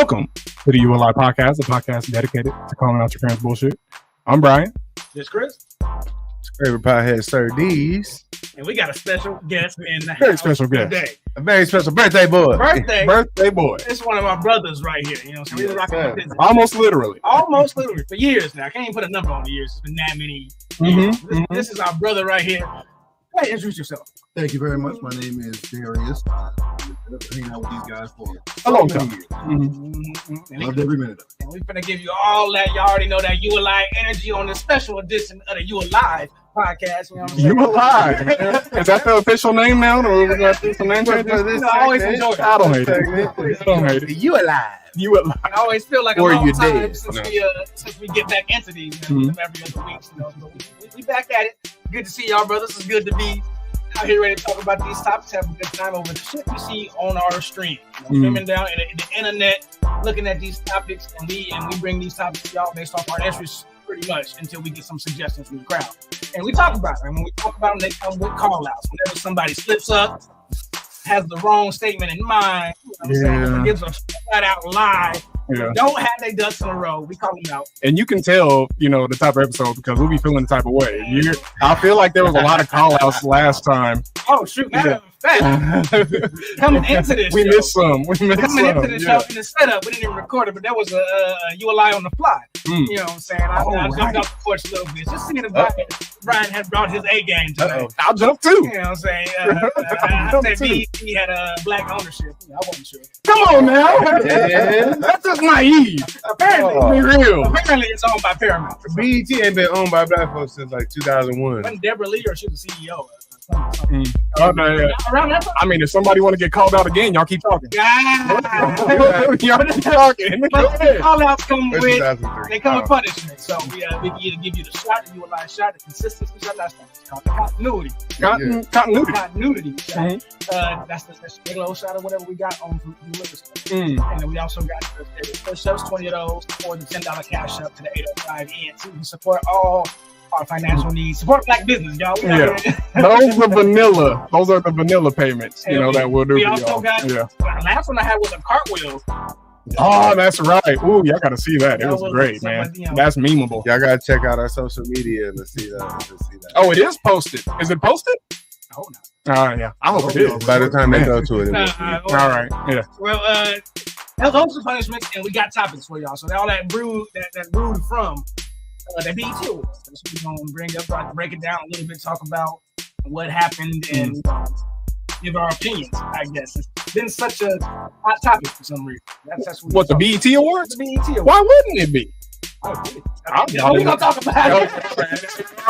Welcome to the ULI Podcast, a podcast dedicated to calling out your parents' bullshit. I'm Brian. This Chris. Favorite pothead, Sir D's. And we got a special guest in the Very special guest. today. A very special birthday boy. Birthday boy. It's one of my brothers right here. You know, so we're rocking with business. Almost literally For years now. I can't even put a number on the years. It's been that many years. This is our brother right here. Go ahead, introduce yourself. Thank you very much. My name is Darius. I've been hanging out with these guys for a long time. Loved every minute of it. And we're going to give you all that. You already know that ULI energy on this special edition of the ULI podcast. You know what I'm saying? ULI. Is that the official name now? Or we got some name changes? I always enjoy it. I don't hate it. You alive. ULI. I always feel like a Or long you time dead. since we get back into these every other week. You know, so we back at it. Good to see y'all, brothers. It's good to be out here ready to talk about these topics, have a good time over the shit we see on our stream. Streaming down in the internet, looking at these topics, and we bring these topics to y'all based off our interests pretty much until we get some suggestions from the crowd. And we talk about it. And when we talk about them, they come with call-outs. Whenever somebody slips up, has the wrong statement in mind, gives a flat-out lie, don't have their ducks in a row, we call them out. And you can tell, the type of episode because we'll be feeling the type of way. I feel like there was a lot of call-outs last time. Oh, shoot. Matter of fact, coming into this we show. missed some. Into the show, in the setup, we didn't even record it, but there was a ULI on the fly. You know what I'm saying? I jumped off the porch a little bit. Just seeing if Brian had brought his A game today. I'll jump too. You know what I'm saying? I said he had a black ownership. I wasn't sure. Come on now. That's just naive. Apparently, Be real. Apparently it's owned by Paramount. BET ain't been owned by black folks since like 2001. Wasn't Deborah Lee or she was the CEO? Around that time? I mean, if somebody want to get called out again, y'all keep talking. Y'all keep talking. But the call-outs come with, they come with Oh. punishment. So we can either give you the shot, the ULI shot, the consistency shot. That's called the continuity. Continuity. Shot. That's the regular old shot or whatever we got on from the liquor store. And then we also got the push-ups, 20 of those, or the $10 cash up to the 805 end. So we can support all our financial needs. Support black business, y'all. Those are vanilla. Those are the vanilla payments, that we'll do. We also got, last one I had was a cartwheel. Oh, that's right. Ooh, y'all got to see that. It was great, man. That's memeable. Y'all gotta check out our social media to see that. Oh, it is posted. Is it posted? Oh, no. Yeah. I hope it is. By the time they go to it, All right. Yeah. Well, those are punishments, and we got topics for y'all. So all that brewed from the BET Awards. That's what we're gonna bring up, try to break it down a little bit, talk about what happened, and give our opinions. I guess it's been such a hot topic for some reason. That's what the BET Awards? The BET Awards. Why wouldn't it be? We're gonna talk about it.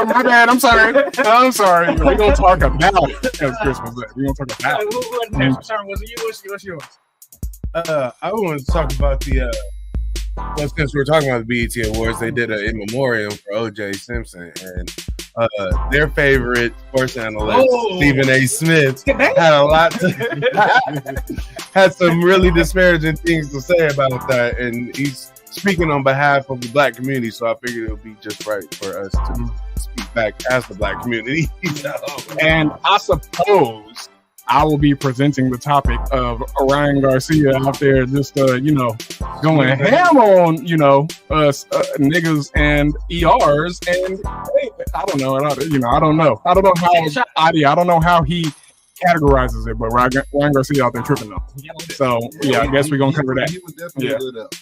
My bad. I'm sorry. We're gonna talk about it. As Chris was there. We're gonna talk about it. Who next? Sorry, was it you? What's yours? I want to talk about the. Well, since we're talking about the BET Awards, they did an in memoriam for O.J. Simpson, and their favorite sports analyst, Stephen A. Smith, had some really disparaging things to say about that, and he's speaking on behalf of the black community. So I figured it would be just right for us to speak back as the black community. And I suppose I will be presenting the topic of Ryan Garcia out there just, going ham on, niggas and ERs. And I don't know. I don't know how he categorizes it, but Ryan Garcia out there tripping though. So I guess we're gonna cover that. He was definitely lit up.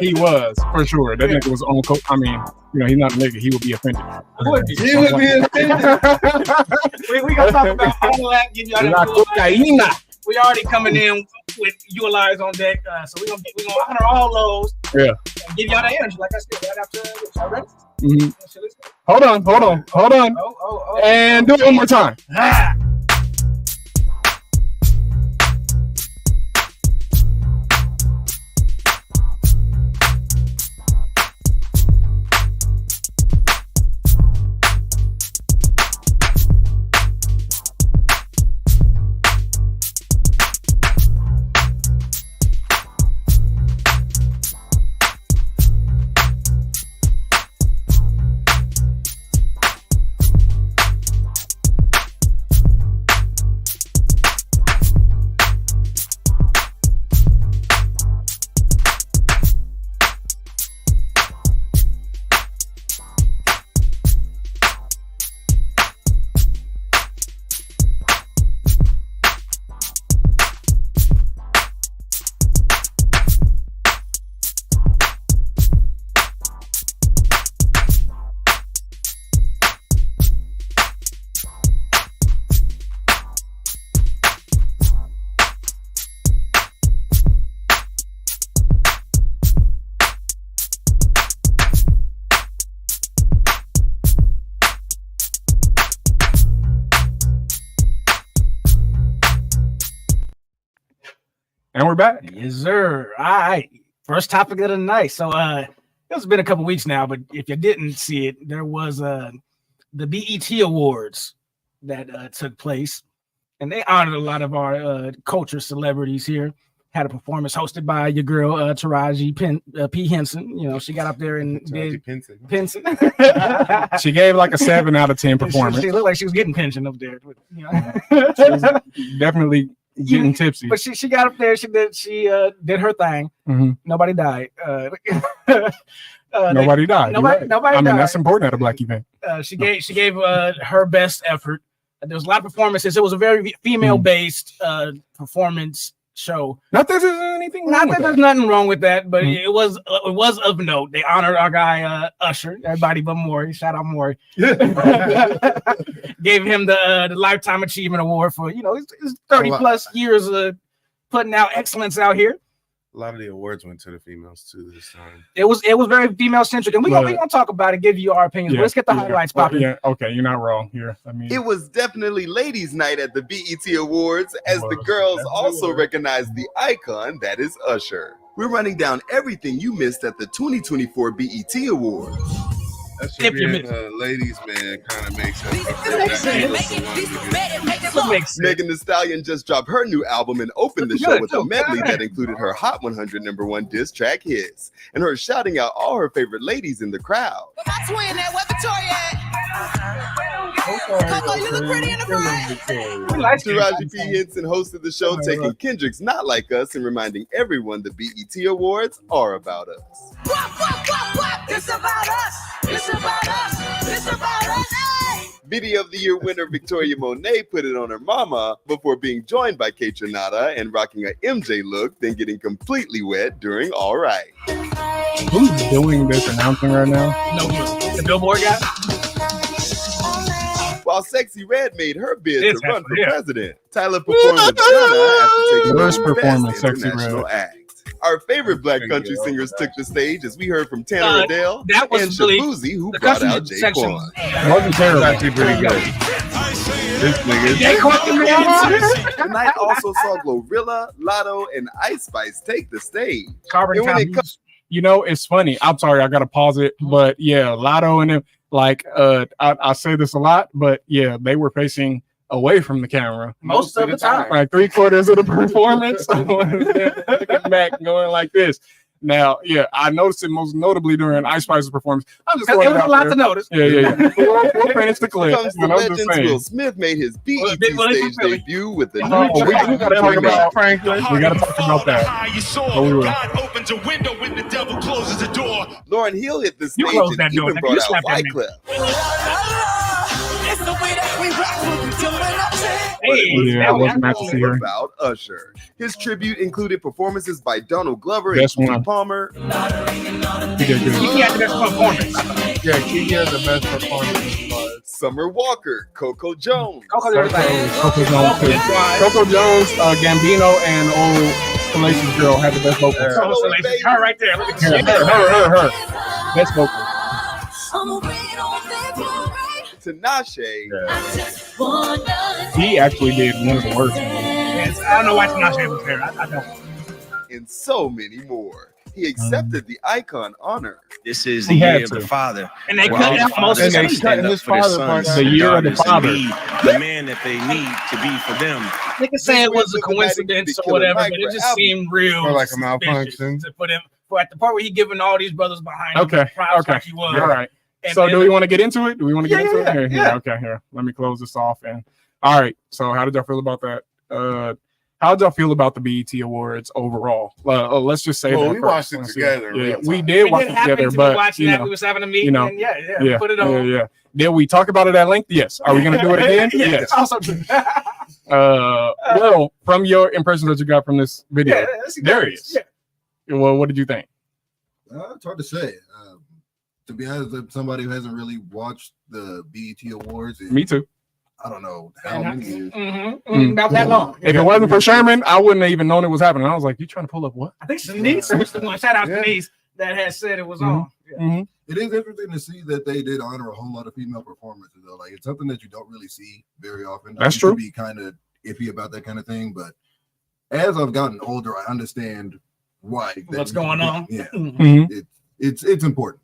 He was for sure. That nigga was on. I mean, he's not a nigga. He would be offended. He would be offended. We gonna talk about all that. Give y'all that. We already coming in with ULIs on deck, so we're gonna honor all those. Yeah. And give y'all that energy, like I said, right after this. Y'all ready? Hold on. Oh. And do it one more time. And we're back. Yes, sir. All right. First topic of the night. So it's been a couple weeks now, but if you didn't see it, there was the BET Awards that took place, and they honored a lot of our culture celebrities here. Had a performance hosted by your girl Taraji P. Henson. You know, she got up there and did Pinson. She gave like a 7 out of 10 performance. She looked like she was getting pension up there. You know? She was definitely getting tipsy. But she got up there. She did her thing. Mm-hmm. Nobody died. Nobody died. Nobody I mean, died. that's important at a Black event. She gave her best effort. There was a lot of performances. It was a very female-based performance show. Not that there's anything wrong with there's nothing wrong with that, but it was of note. They honored our guy Usher, everybody but Maury. Shout out Maury. Gave him the Lifetime Achievement Award for his 30 plus years of putting out excellence out here. A lot of the awards went to the females too this time. It was very female centric, and we gonna talk about it, give you our opinions. Let's get the highlights popping. Yeah, okay, you're not wrong here. I mean, it was definitely ladies' night at the BET Awards, as the girls also recognized the icon that is Usher. We're running down everything you missed at the 2024 BET Awards. That should be ladies' man kind of makes sense. Megan Thee Stallion just dropped her new album and opened the show with a medley that included her Hot 100 #1 diss track hits and her shouting out all her favorite ladies in the crowd. Coco, you look pretty in the front. Taraji P. Henson hosted the show, taking Kendrick's Not Like Us and reminding everyone the BET Awards are about us. It's about us. It's about us. It's about us. Hey! Video of the Year winner Victoria Monet put it on her mama before being joined by Kate Trinata and rocking a MJ look, then getting completely wet during All Right. Who's doing this announcing right now? No, the Billboard guy. While Sexy Red made her bid to run for president, Tyler performed with Ghana after taking Worst home performance, Best Sexy International Red. Act. Our favorite Black country singers took the stage as we heard from Tanner Adele that was and really, Shabuzi, who brought out Jaquan. Wasn't terrible. Actually pretty good. This nigga. The night also saw Glorilla, Lotto, and Ice Spice take the stage. Carbon copies. It's funny. I'm sorry, I gotta pause it, but yeah, Lotto and them. Like I say this a lot, but yeah, they were facing away from the camera most of the time. Like 3/4 of the performance. Looking back, going like this. Now, yeah, I noticed it most notably during Ice Spice's performance. I'm just it was a lot to notice. Yeah. We'll finish the clip. Comes the legend Will Smith made his BET stage debut with the new we gotta talk about Franklin. We gotta talk about that. God opens a window when the devil closes the door. Lauryn Hill hit the stage closed and that door. even brought out Wyclef. It's the way that we rock with the Yeah, I wasn't meant to see her. About Usher. His tribute included performances by Donald Glover Best and one. Keke Palmer. He did good. He had the best performance. Yeah, Keke had the best performance. Summer Walker, Coco Jones. Coco Jones, Gambino, and old Salacious Girl had the best vocals. Her right there. Look at Her. Best vocals. Tinashe. He actually did one of the worst. Yes, I don't know why Tinashe was there. I don't. And so many more. He accepted the icon honor. This is the year of the father. And they cut out most of they the cut his father part. The year of the father. The man that they need to be for them. Niggas say it was a coincidence or whatever, but it just seemed real. Or like a malfunction. To put him at the part where he giving all these brothers behind him. Okay. Like he was. All right. And So do we want to get into it? Yeah. Here. Okay, here. Let me close this off. And all right. So how did y'all feel about that? How did y'all feel about the BET Awards overall? Let's just say that we watched it together. Yeah, we did watch it together, but watching that, we was having a meeting. And yeah, put it on. Yeah. Did we talk about it at length? Yes. Are we going to do it again? Yes. Also true. Well, from your impressions that you got from this video, Darius. Yeah. Well, what did you think? It's hard to say. To be honest, somebody who hasn't really watched the BET Awards, Me too. I don't know how many years. About that long. If it wasn't for Sherman, I wouldn't have even known it was happening. I was like, "You trying to pull up what?" I think Shanice was the one. Shout out to Shanice that had said it was on. Mm-hmm. It is interesting to see that they did honor a whole lot of female performances, though. Like, it's something that you don't really see very often. That's I used true. to be kind of iffy about that kind of thing, but as I've gotten older, I understand why. What's going on? Yeah, Mhm. it's important.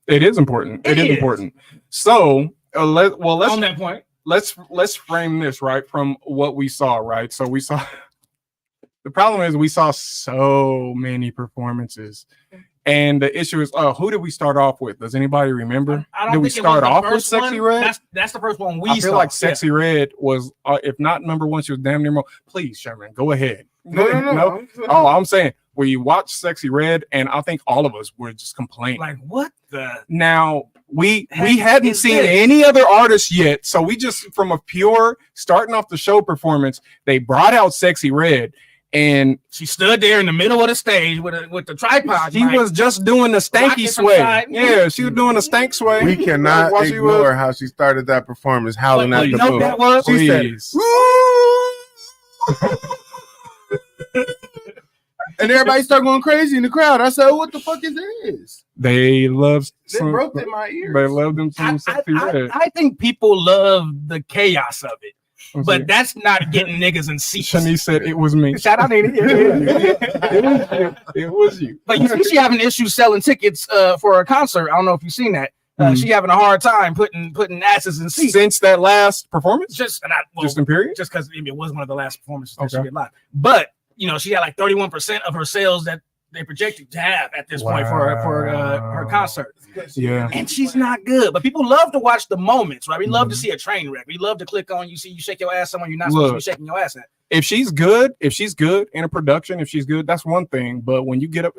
It is important. It is important. So let's on that point, let's frame this right from what we saw. Right. So we saw. The problem is we saw so many performances. And the issue is, who did we start off with? Does anybody remember? I don't did we think start it was the off with first Sexy one. Red? That's the first one we I feel saw. like Sexy Red was, if not number one, she was damn near more. Please, Sherman, go ahead. No. Oh, I'm saying we watched Sexy Red, and I think all of us were just complaining. Like, what the? Now we Heck hadn't is seen this? any other artists yet, so we just from a pure starting off the show performance, they brought out Sexy Red. And she stood there in the middle of the stage with the tripod. She was just doing the stanky sway. Yeah, she was doing the stank sway. We cannot ignore how she started that performance, howling at the food. That was? She said, and everybody started going crazy in the crowd. I said, "What the fuck is this?" They loved. They broke in my ears. They loved them some Sexy Red. I think people love the chaos of it. But that's not getting niggas in seats. Shanice said it was me. Shout out, Nene. It was you. But you see, she having issues selling tickets for a concert. I don't know if you've seen that. She having a hard time putting asses in seats since that last performance. Just in period. Just because it was one of the last performances that she did live. But she had like 31% of her sales that they projected to have at this point for her concert. Yeah, and she's not good, but people love to watch the moments, right? We love to see a train wreck. We love to click on you shake your ass somewhere you're not supposed to be shaking your ass at. If she's good in a production, if she's good, that's one thing. But when you get up,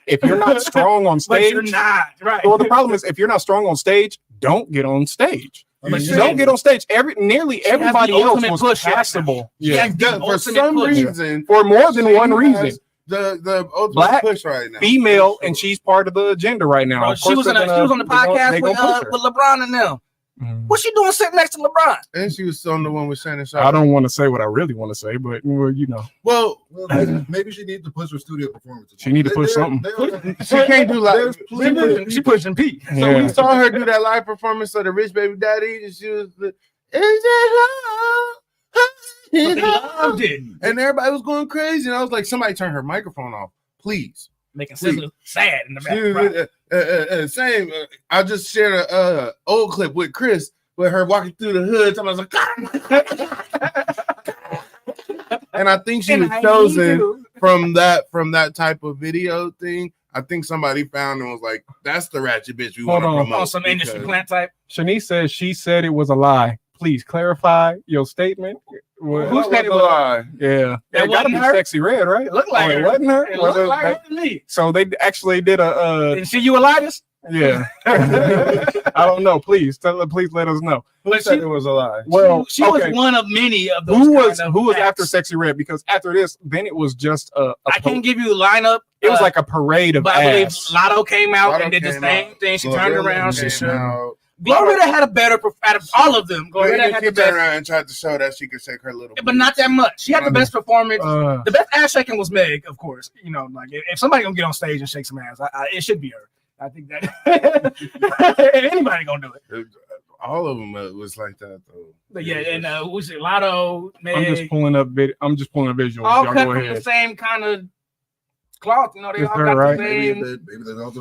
if you're not strong on stage, but you're not right. Well, the problem is if you're not strong on stage, don't get on stage. Don't get on stage. Nearly everybody else was passable. Yeah, for some reason, for more than one reason. The ultimate Black push right now, female, and she's part of the agenda right now. Bro, she was on the podcast with LeBron and them. What's she doing sitting next to LeBron? And she was on the one with Shannon Sharp. I don't want to say what I really want to say, but Well, maybe she needs to push her studio performances. She need to push something. She can't do live. She pushing P. So we saw her do that live performance of the Rich Baby Daddy, and she was is it love? But they loved it. And everybody was going crazy. And I was like, somebody turn her microphone off, please. Making Sizzler sad in the back. Same. I just shared a old clip with Chris with her walking through the hood. I was like, and I think she was chosen from that type of video thing. I think somebody found and was like, that's the ratchet bitch we want to promote. On some industry plant type. Shanice says she said it was a lie. Please clarify your statement. Who said it was a lie? Yeah, it gotta be Sexy Red, right? It looked like it wasn't her. It looked like her to me. So they actually did a. Didn't see you Elias? Yeah, I don't know. Please let us know. Who said it was a lie? Well, she was one of many of those. Who was after Sexy Red? Because after this, then it was just I can't give you the lineup. It was like a parade of. But I believe Lotto came out and did the same thing. She turned around. She showed. Glorita had a better out of all of them. Glorita had the best. Around and tried to show that she could shake her little, but not that much. She had the best performance. The best ass shaking was Meg, of course. Like if somebody gonna get on stage and shake some ass, it should be her. I think that anybody gonna do it. All of them was like that though. But yeah, and who's it? Lotto, Meg. I'm just pulling up visuals. All Y'all cut go from ahead. the same kind of cloth, they all got the same.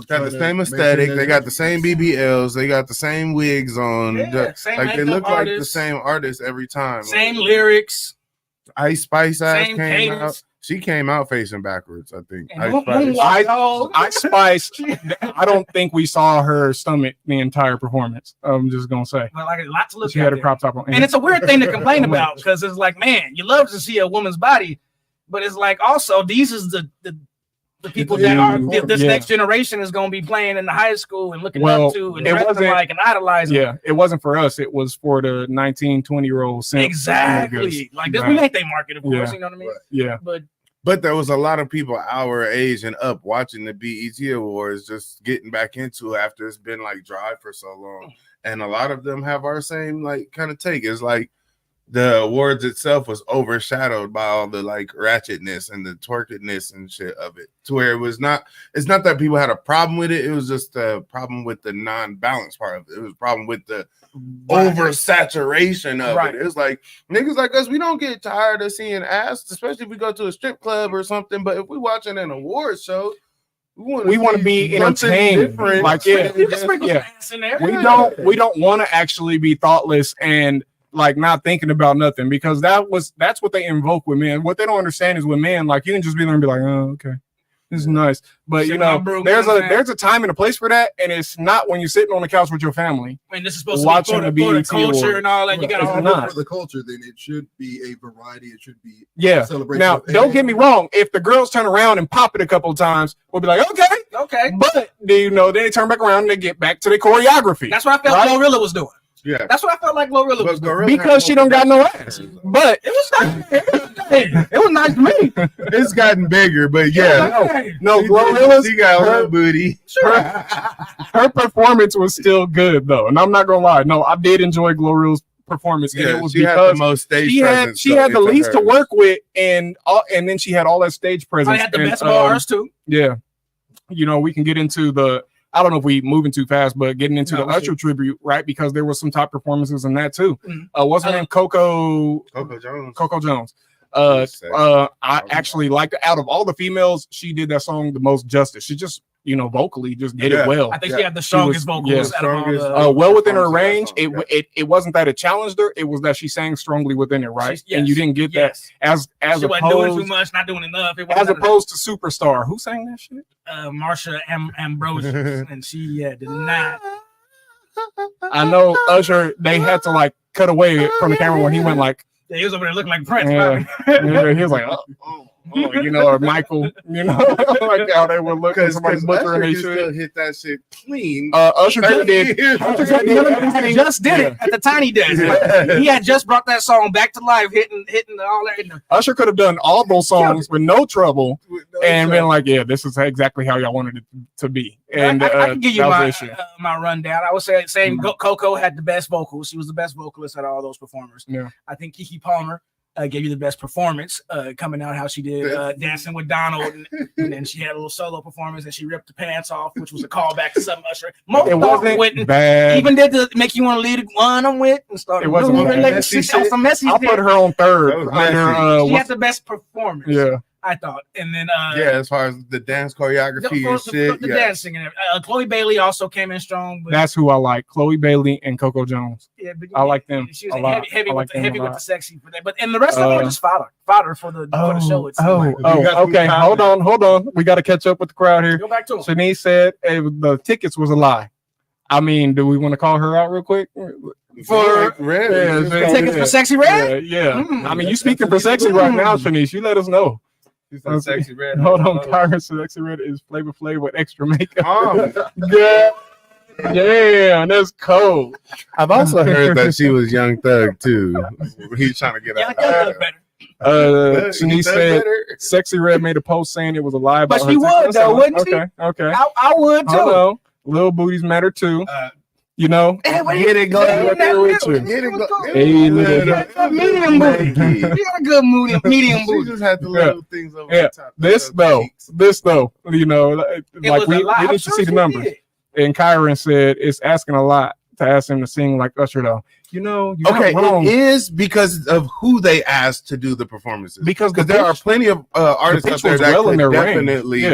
Got the same aesthetic. They got the same BBLs. They got the same wigs on. Same like they look artists, like the same artist every time. Same lyrics. Ice Spice ass same came cadence. out. She came out facing backwards, I think. Ice Spice. I don't think we saw her stomach the entire performance. I'm just gonna say. Well, like a lot to look at. She had a crop top on, and it's a weird thing to complain about because it's like, man, you love to see a woman's body, but it's like also these is the people that are this next generation is going to be playing in the high school and looking up to and dressing like and idolizing. Yeah, it wasn't for us. It was for the 19, 20-year-olds. Exactly. Like this, we make their market, of course. You know what I mean? Yeah. But there was a lot of people our age and up watching the BET Awards, just getting back into it after it's been like dry for so long. And a lot of them have our same like kind of take. It's like the awards itself was overshadowed by all the like ratchetness and the twerkedness and shit of it, to where it's not that people had a problem with it. It was just a problem with the non-balance part of it. It was a problem with the oversaturation of it. It was like niggas like us, we don't get tired of seeing ass, especially if we go to a strip club or something. But if we watching an award show, we want to be entertained. Like we don't want to actually be thoughtless and like not thinking about nothing, because that's what they invoke with men. What they don't understand is with men, like you can just be there and be like, oh, okay, this is nice. But you know, there's a time and a place for that, and it's not when you're sitting on the couch with your family. And this is supposed to be for the culture and all that. You got for the culture, then it should be a variety. It should be celebration. Now, don't get me wrong. If the girls turn around and pop it a couple of times, we'll be like, okay. But then they turn back around and they get back to the choreography. That's what I felt Glorilla was doing. Yeah, that's what I felt like Glorilla was doing. Because she don't got no ass. But it was nice to me. It's gotten bigger, but no, Glorilla's she got a little booty. Her performance was still good though, and I'm not gonna lie. No, I did enjoy Glorilla's performance. Yeah, and it was she because had the most stage presence. She had the least to work with, and then she had all that stage presence. I had the best bars too. Yeah, we can get into I don't know if we moving too fast, but getting into the Usher tribute, right? Because there was some top performances in that too. What's her name? Coco Jones. I actually liked, out of all the females, she did that song the most justice. She just, vocally just did it well. I think she had the strongest vocals. Well within her range. It wasn't that it challenged her. It was that she sang strongly within it, right? And you didn't get that as she wasn't doing too much, not doing enough. As opposed to Superstar. Who sang that shit? Marsha Ambrosius, and she did not. I know Usher. They had to like cut away from the camera when he went like. Yeah, he was over there looking like Prince. He was like, or Michael, like how they would look at somebody butchering their shit. Hit that shit clean. Usher did. Just did it at the Tiny Desk. He had just brought that song back to life, hitting all that. Usher could have done all those songs with no trouble and been like, yeah, this is exactly how y'all wanted it to be. And I can give you my rundown. I would say Coco had the best vocals. She was the best vocalist out of all those performers. Yeah. I think Keke Palmer gave you the best performance, coming out how she did Dancing with Donald, and then she had a little solo performance and she ripped the pants off, which was a callback to something Usher. It wasn't bad. Even did the make you want to lead the one I'm with and started. It wasn't some messy. I'll put her on third. She had the best performance. Yeah. I thought, and then as far as the dance choreography and shit, the dancing and Chloe Bailey also came in strong. That's who I like, Chloe Bailey and Coco Jones. Yeah, but I like them. She was heavy with the sexy for that, but and the rest of them were just fodder for the show. Okay, hold on. We got to catch up with the crowd here. Go back to him. Shanice said the tickets was a lie. I mean, do we want to call her out real quick? For tickets for Sexy Red? Yeah. I mean, you speaking for Sexy right now, Shanice. You let us know. Sexy Red. Hold on, Kyron. Sexy Red is Flavor Flav with extra makeup. Yeah, that's cold. I've also heard that she was Young Thug too. He's trying to get out. Shanice said Sexy Red made a post saying it was a lie about her. But she would though, wouldn't she? Okay. I would too. Hold on. Little booties matter too. Get it going. Medium booty. You got a good medium booty. She just had the little things over the top. This though, like we didn't see the numbers. And Kyron said it's asking a lot to ask him to sing like Usher though. You're wrong. It is because of who they asked to do the performances. Because there are plenty of artists out there that could definitely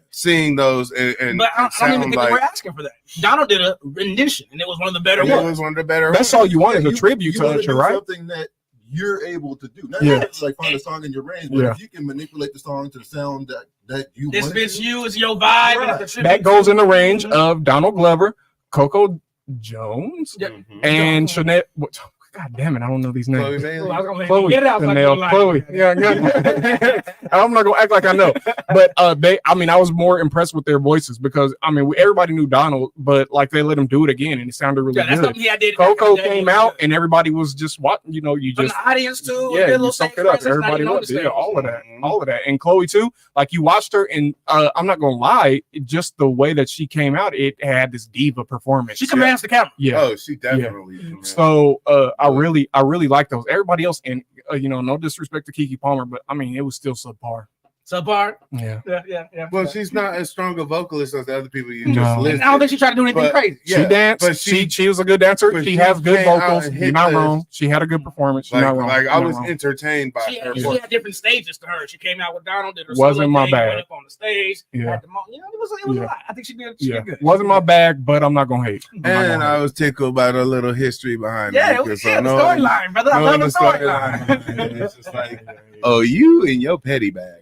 sing those. But I don't even think they were asking for that. Donald did a rendition, and it was one of the better ones. It was one of the better. That's all you want is a tribute to Usher, right? Something that you're able to do. Not like find a song in your range, but if you can manipulate the song to the sound that you this want. This fits you, is your vibe. Right. That goes in the range of Donald Glover, Coco Jones, and Chanel. God damn it, I don't know these names. Chloe. Get it out. Chloe. Yeah. I'm not gonna act like I know. But I was more impressed with their voices because everybody knew Donald, but like they let him do it again and it sounded really good. Coco came out and everybody was just watching, you just the audience too. Yeah, you soaked it up. Everybody was all of that. And Chloe too, like you watched her and I'm not gonna lie, just the way that she came out, it had this diva performance. She commands the camera. Yeah. Oh, she definitely. So I really like those. Everybody else, and no disrespect to Keke Palmer, but I mean, it was still subpar. Subpar. Yeah. Well, she's not as strong a vocalist as the other people you No. just listed. I don't think she tried to do anything crazy. She danced. But she was a good dancer. She has good vocals. You're not wrong. She had a good performance. You're not wrong. Like I was entertained by her. She had different stages to her. She came out with Donald. Did her wasn't my bag. Went up on the stage. Yeah. It was a lot. I think she did good. Wasn't my bag, but I'm not gonna hate. And I was tickled by the little history behind it. Yeah, the storyline, brother. I love the storyline. It's just like, oh, you in your petty bag.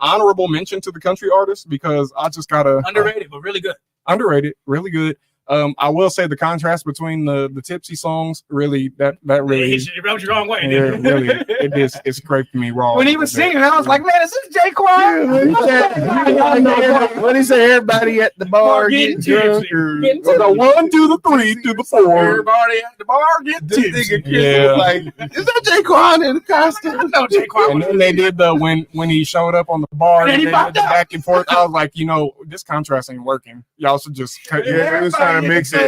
Honorable mention to the country artist because I just gotta underrated, but really good. Underrated, really good. I will say the contrast between the tipsy songs really that really it rubbed you the wrong way. Really it scraped me raw. When he was singing, I was like, man, is this Jaquan? What he say? Everybody at the bar getting drunk. The 1 to the 3 to the 4. Everybody at the bar getting tipsy. Yeah. Like, is that Jaquan in the costume? No, Jaquan. And then they did the when he showed up on the bar and they did the back and forth. I was like, this contrast ain't working. Y'all should just cut. Yeah, it was trying to mix it.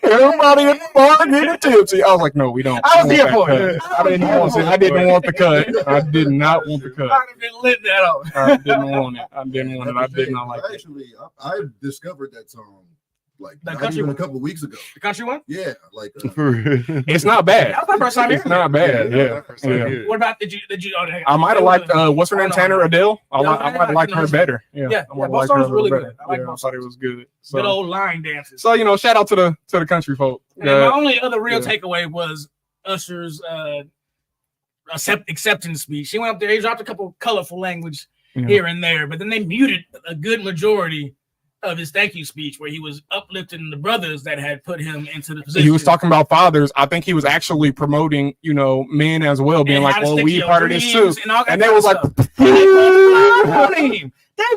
Everybody at the bar getting tipsy. I was like, no, we don't. I was here for it. I didn't want the cut. I did not want the cut. I'd have been lit that up. I didn't want it. I did not like it. Actually, I discovered that song like even a couple of weeks ago. The country one? Yeah, like it's not bad. That was my first time It's not bad. Yeah. What about did you? I might have liked what's her name, Tanner Adele. I might have liked her better. Yeah, both songs were really good. I thought it was good. So, good old line dances. So shout out to the country folk. And my only other real takeaway was Usher's acceptance speech. He went up there. He dropped a couple colorful language here and there, but then they muted a good majority of his thank you speech where he was uplifting the brothers that had put him into the position. He was talking about fathers. I think he was actually promoting, men as well, being like, well, we part of this too. And they was like, they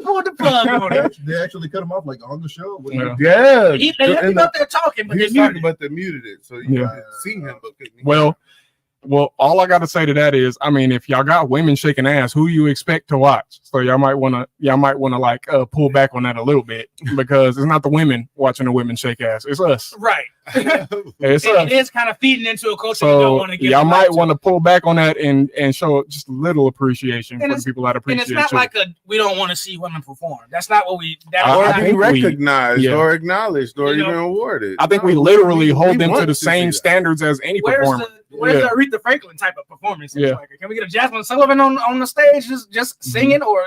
pulled the plug on him. They actually cut him off like on the show. They left him up there talking, but he was talking, but they muted it. So you could see him, but couldn't hear him. Well, all I got to say to that is, I mean, if y'all got women shaking ass, who you expect to watch? So y'all might want to like pull back on that a little bit because it's not the women watching the women shake ass. It's us. Right. It's us. It is kind of feeding into a culture. So you don't want to get y'all might want to pull back on that and show just a little appreciation for the people that appreciate it. And it's not like we don't want to see women perform. That's not what we. Or be recognized or acknowledged or even awarded. I think we literally hold them to the same standards as any performer. Where's the Aretha Franklin type of performance? Can we get a Jasmine Sullivan on the stage just singing, or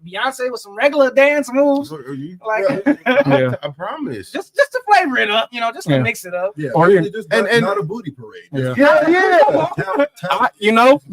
Beyonce with some regular dance moves? I promise. Just to flavor it up, just to mix it up. Yeah, or just not a booty parade. The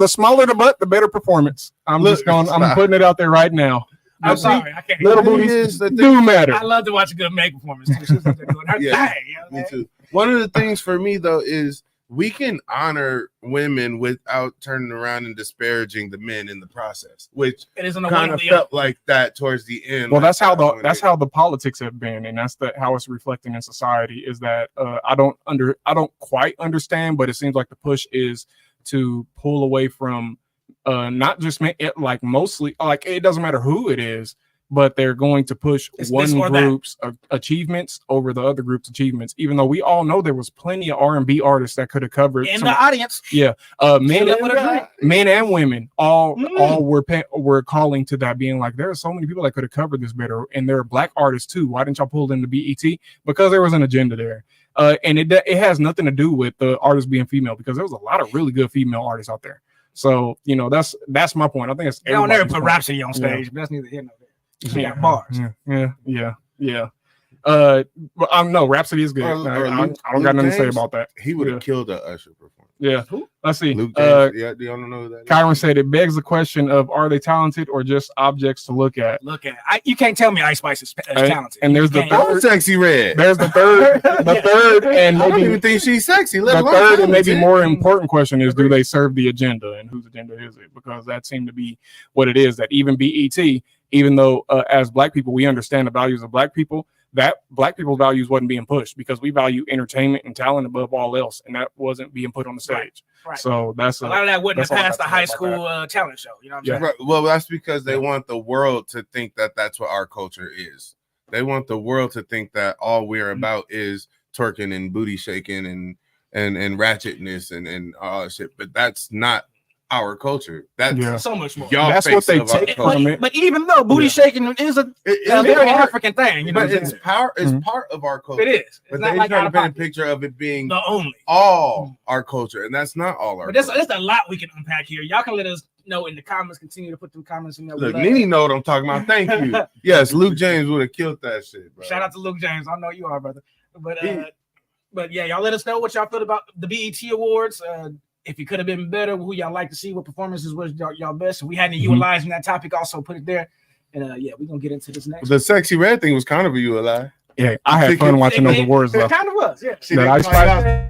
smaller the butt, the better performance. I'm putting it out there right now. I'm sorry, I can't. Little booties do matter. I love to watch a good Meg performance too. She's doing her thing. Me too. One of the things for me though is we can honor women without turning around and disparaging the men in the process, which kind of felt like that towards the end. Well, that's how the politics have been, and that's how it's reflecting in society. Is that I don't quite understand, but it seems like the push is to pull away from not just mostly it doesn't matter who it is. But they're going to push one group's achievements over the other group's achievements, even though we all know there was plenty of R&B artists that could have covered in the audience. Yeah, men and women all were calling to that, being like, there are so many people that could have covered this better, and there are Black artists too. Why didn't y'all pull them to BET? Because there was an agenda there, and it has nothing to do with the artists being female, because there was a lot of really good female artists out there. So that's my point. I think it's they don't ever put Rhapsody on stage, but that's neither here nor there. He got bars. Yeah. No, Rhapsody is good. I don't got nothing to say about that. He would have killed a Usher performance. Yeah. Let's see. Luke James, do y'all know who that is? Kyron said it begs the question of, are they talented or just objects to look at? You can't tell me Ice Spice is talented. And there's the third Sexy Red. There's the third, and I don't even think she's sexy. The third and maybe more important question is, do they serve the agenda, and whose agenda is it? Because that seemed to be what it is. That even BET, even though as Black people we understand the values of Black people, that Black people's values wasn't being pushed, because we value entertainment and talent above all else, and that wasn't being put on the stage. Right. So that's a lot of that wouldn't have passed the high school talent show. You know what I'm saying? Right. Well, that's because they want the world to think that that's what our culture is. They want the world to think that all we're about is twerking and booty shaking and ratchetness and all that shit. But that's not our culture. That's so much more. That's what they take from it. But even though booty shaking is a very African thing, you know, but it's part of our culture. It is. It's but not they like try out to of paint a pocket. picture of it being The only all our culture, and that's not all our. But there's a lot we can unpack here. Y'all can let us know in the comments. Continue to put them comments in there. Look, Nene know what I'm talking about. Thank you. Yes, Luke James would have killed that shit, bro. Shout out to Luke James. I know you are, brother. But yeah, y'all let us know what y'all feel about the BET Awards. If it could have been better, who y'all like to see, what performances was y'all best. If we hadn't utilized that topic, also put it there. And yeah, we're gonna get into this next. The Sexy Red thing was kind of a ULI. Yeah, I had fun watching those awards. It kind of was, yeah. That Ice Spice.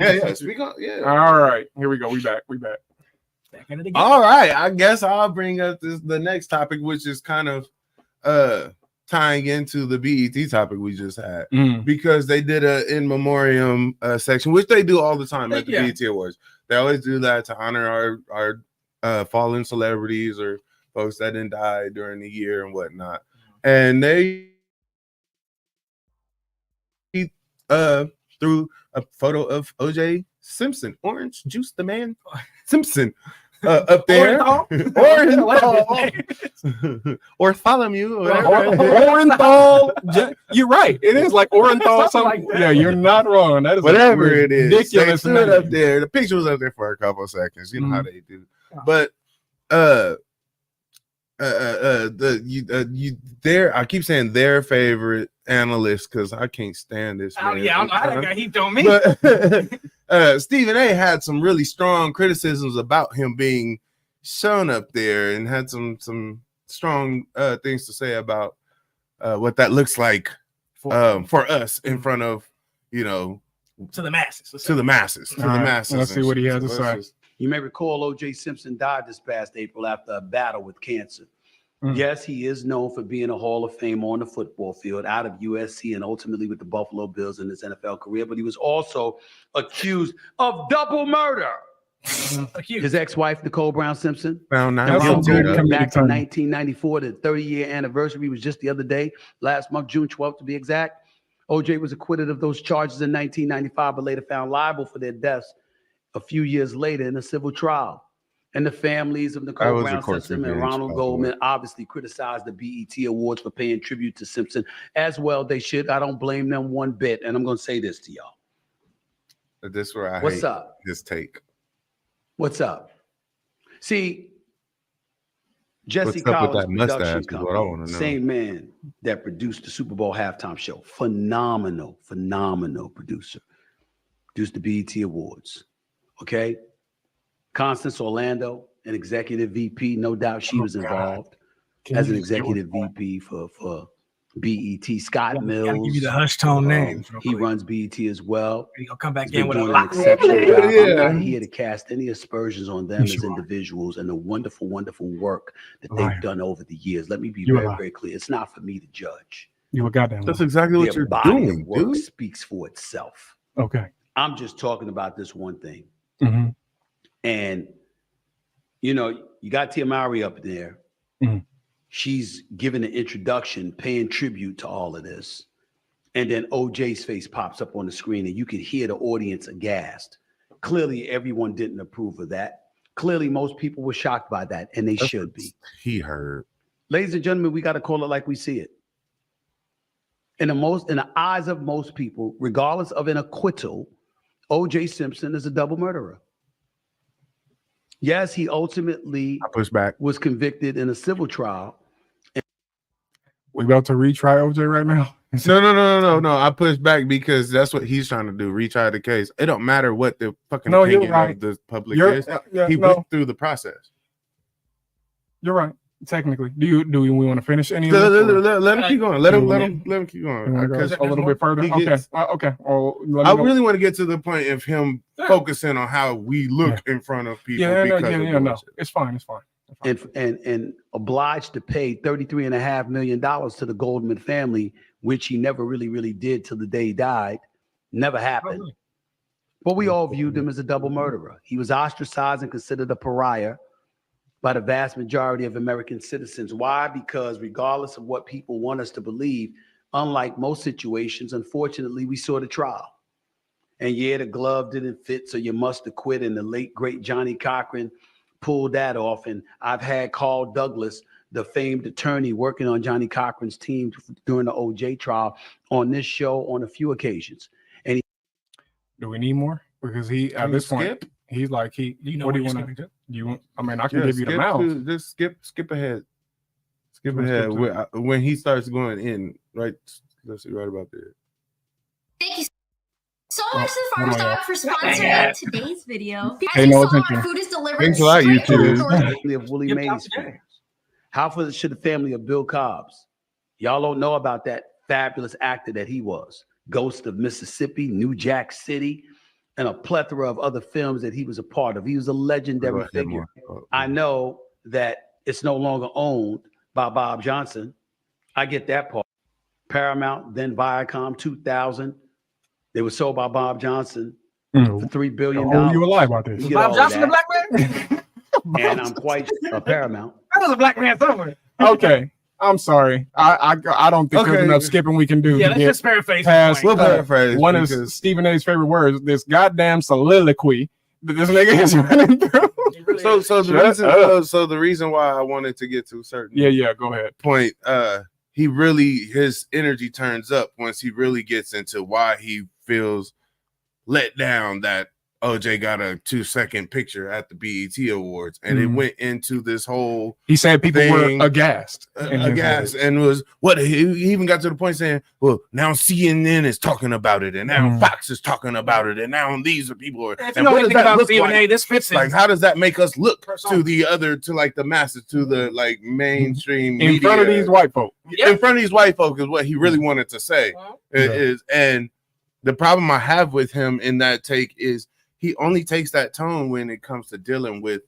Yeah. Speak on. Yeah. All right, here we go. We back. Back into the game. All right. I guess I'll bring up the next topic, which is kind of tying into the BET topic we just had, because they did a in memoriam section, which they do all the time at the BET Awards. They always do that to honor our fallen celebrities or folks that didn't die during the year and whatnot. And they threw a photo of OJ Simpson, Orange Juice the Man Simpson, up there. Orenthal. Or Bartholomew. Orenthal. You're right. It is like Orenthal. Something. Yeah, you're not wrong. That is whatever it is. Ridiculous. They threw it up there. The picture was up there for a couple of seconds. You know how they do. But I keep saying their favorite analyst because I can't stand this man. Yeah, I got heaped on me. But Stephen A had some really strong criticisms about him being shown up there and had some strong things to say about what that looks like for us in front of, to the masses. Let's see what he has to say. You may recall O.J. Simpson died this past April after a battle with cancer. Yes, he is known for being a Hall of Famer on the football field, out of USC and ultimately with the Buffalo Bills in his NFL career, but he was also accused of double murder. His ex-wife, Nicole Brown Simpson, found back in 1994. The 30-year anniversary was just the other day, last month, June 12th to be exact. O.J. was acquitted of those charges in 1995, but later found liable for their deaths a few years later in a civil trial. And the families of Nicole Brown Simpson and Ronald Goldman obviously criticized the BET Awards for paying tribute to Simpson. As well, they should. I don't blame them one bit. And I'm going to say this to y'all. This is where I What's hate up? his take. What's up? See, Jesse What's up with Collins that mustache production is what I company, want to know. same man that produced the Super Bowl halftime show. Phenomenal producer. Produced the BET Awards. Okay? Constance Orlando, an executive VP, no doubt she was involved as an executive VP for BET. Scott Gotta Mills. give you the hush tone names. He runs BET as well. He's gonna come back He's been in with a doing an lot. exceptional job. I'm Yeah. not here to cast any aspersions on them as individuals and the wonderful, wonderful work that they've done over the years. Let me be very, very clear. It's not for me to judge. You a goddamn. That's exactly what you're body doing, of work dude. speaks for itself. Okay. I'm just talking about this one thing. Mm-hmm. And, you know, you got Tia Mowry up there. Mm-hmm. She's giving an introduction, paying tribute to all of this. And then OJ's face pops up on the screen and you can hear the audience aghast. Clearly, everyone didn't approve of that. Clearly, most people were shocked by that, and they should be. He heard. Ladies and gentlemen, we got to call it like we see it. In the eyes of most people, regardless of an acquittal, OJ Simpson is a double murderer. Yes, he ultimately was convicted in a civil trial. We about to retry OJ right now? No. I push back because that's what he's trying to do. Retry the case. It don't matter what the fucking opinion of the public is. He went through the process. You're right. Technically, do we want to finish any of this? Let him keep going. Let him keep going. A little bit further. Okay. Okay. I really want to get to the point of him focusing on how we look in front of people. No, it's fine. And obliged to pay $33.5 million to the Goldman family, which he never really did till the day he died. Never happened. But we all viewed him as a double murderer. He was ostracized and considered a pariah by the vast majority of American citizens. Why? Because regardless of what people want us to believe, unlike most situations, unfortunately, we saw the trial. And yeah, the glove didn't fit, so you must have quit. And the late, great Johnny Cochran pulled that off. And I've had Carl Douglas, the famed attorney working on Johnny Cochran's team during the OJ trial, on this show on a few occasions. And do we need more? Because he, at this point, he's like, what do you want to do? I mean, I can give you the mouth. Just skip ahead. Skip ahead. When he starts going in, right? Let's see, right about there. Thank you so much to the Farm Stock for sponsoring today's video. Hey, no attention. Our food is delivered. Thanks a lot, YouTube. Family of Willie Mays fans. How should the family of Bill Cobbs? Y'all don't know about that fabulous actor that he was. Ghost of Mississippi, New Jack City, and a plethora of other films that he was a part of. He was a legendary figure. I know that it's no longer owned by Bob Johnson. I get that part. Paramount, then Viacom, 2000. They were sold by Bob Johnson for $3 billion. You alive about this? Bob Johnson, the black man? And I'm quite a Paramount. I was a black man somewhere. Okay. I'm sorry. I don't think there's enough skipping we can do. Yeah, let's just paraphrase. We'll paraphrase. One of Stephen A's favorite words, this goddamn soliloquy that this nigga is running through. So the reason why I wanted to get to a certain go ahead. point, his energy turns up once he really gets into why he feels let down that OJ got a 2-second picture at the BET Awards, and it went into this whole. He said people were aghast, and was what he even got to the point saying, "Well, now CNN is talking about it, and now Fox is talking about it, and now these are people." And what does that look like? This fits in. Like, how does that make us look to like the masses, to the like mainstream in media, front of these white folk? In front of these white folk is what he really wanted to say. And the problem I have with him in that take is, he only takes that tone when it comes to dealing with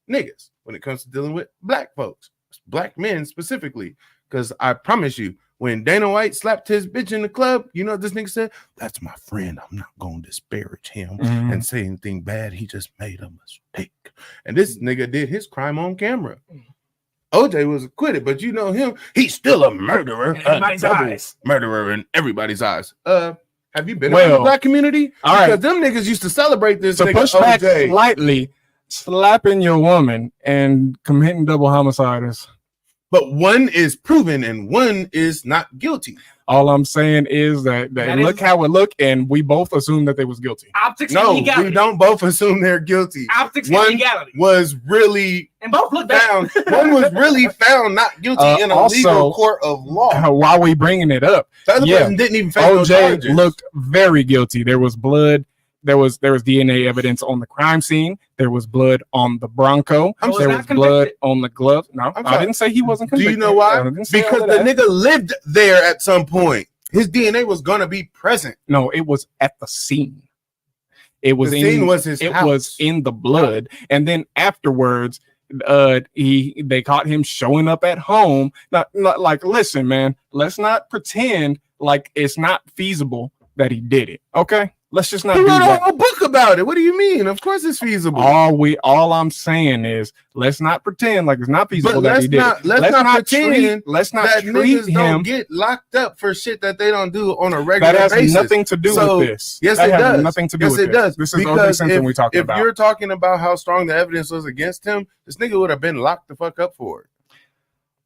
niggas, when it comes to dealing with black folks, black men specifically. Because I promise you, when Dana White slapped his bitch in the club, you know what this nigga said? That's my friend. I'm not going to disparage him and say anything bad. He just made a mistake. And this nigga did his crime on camera. OJ was acquitted, but you know him, he's still a murderer. Murderer in everybody's eyes. Have you been in the black community? Because them niggas used to celebrate this. To push back slightly, slapping your woman and committing double homicide is. But one is proven and one is not guilty. All I'm saying is that look how it looked, and we both assumed that they was guilty. Optics no, and legality. We don't both assume they're guilty. Optics and legality. Was really and both look found. One was really found not guilty in a legal court of law. While we bringing it up, the other person didn't even face OJ looked very guilty. There was blood. There was DNA evidence on the crime scene. There was blood on the Bronco. There was blood on the glove. No, I didn't say he wasn't convicted. Do you know why? Because the nigga lived there at some point. His DNA was gonna be present. No, it was at the scene. It was the scene was his house. It was in the blood, and then afterwards, they caught him showing up at home. Not like, listen, man, let's not pretend like it's not feasible that he did it. Okay, let's just not. He wrote a whole book about it. What do you mean? Of course, it's feasible. All I'm saying is, let's not pretend like it's not feasible that he did it. Let's not pretend. Let's not that treat niggas him. Don't get locked up for shit that they don't do on a regular basis. That has nothing to do with this. Yes, that it has does. Nothing to do with it does. This is O.J. Simpson we're talking about. If you're talking about how strong the evidence was against him, this nigga would have been locked the fuck up for it.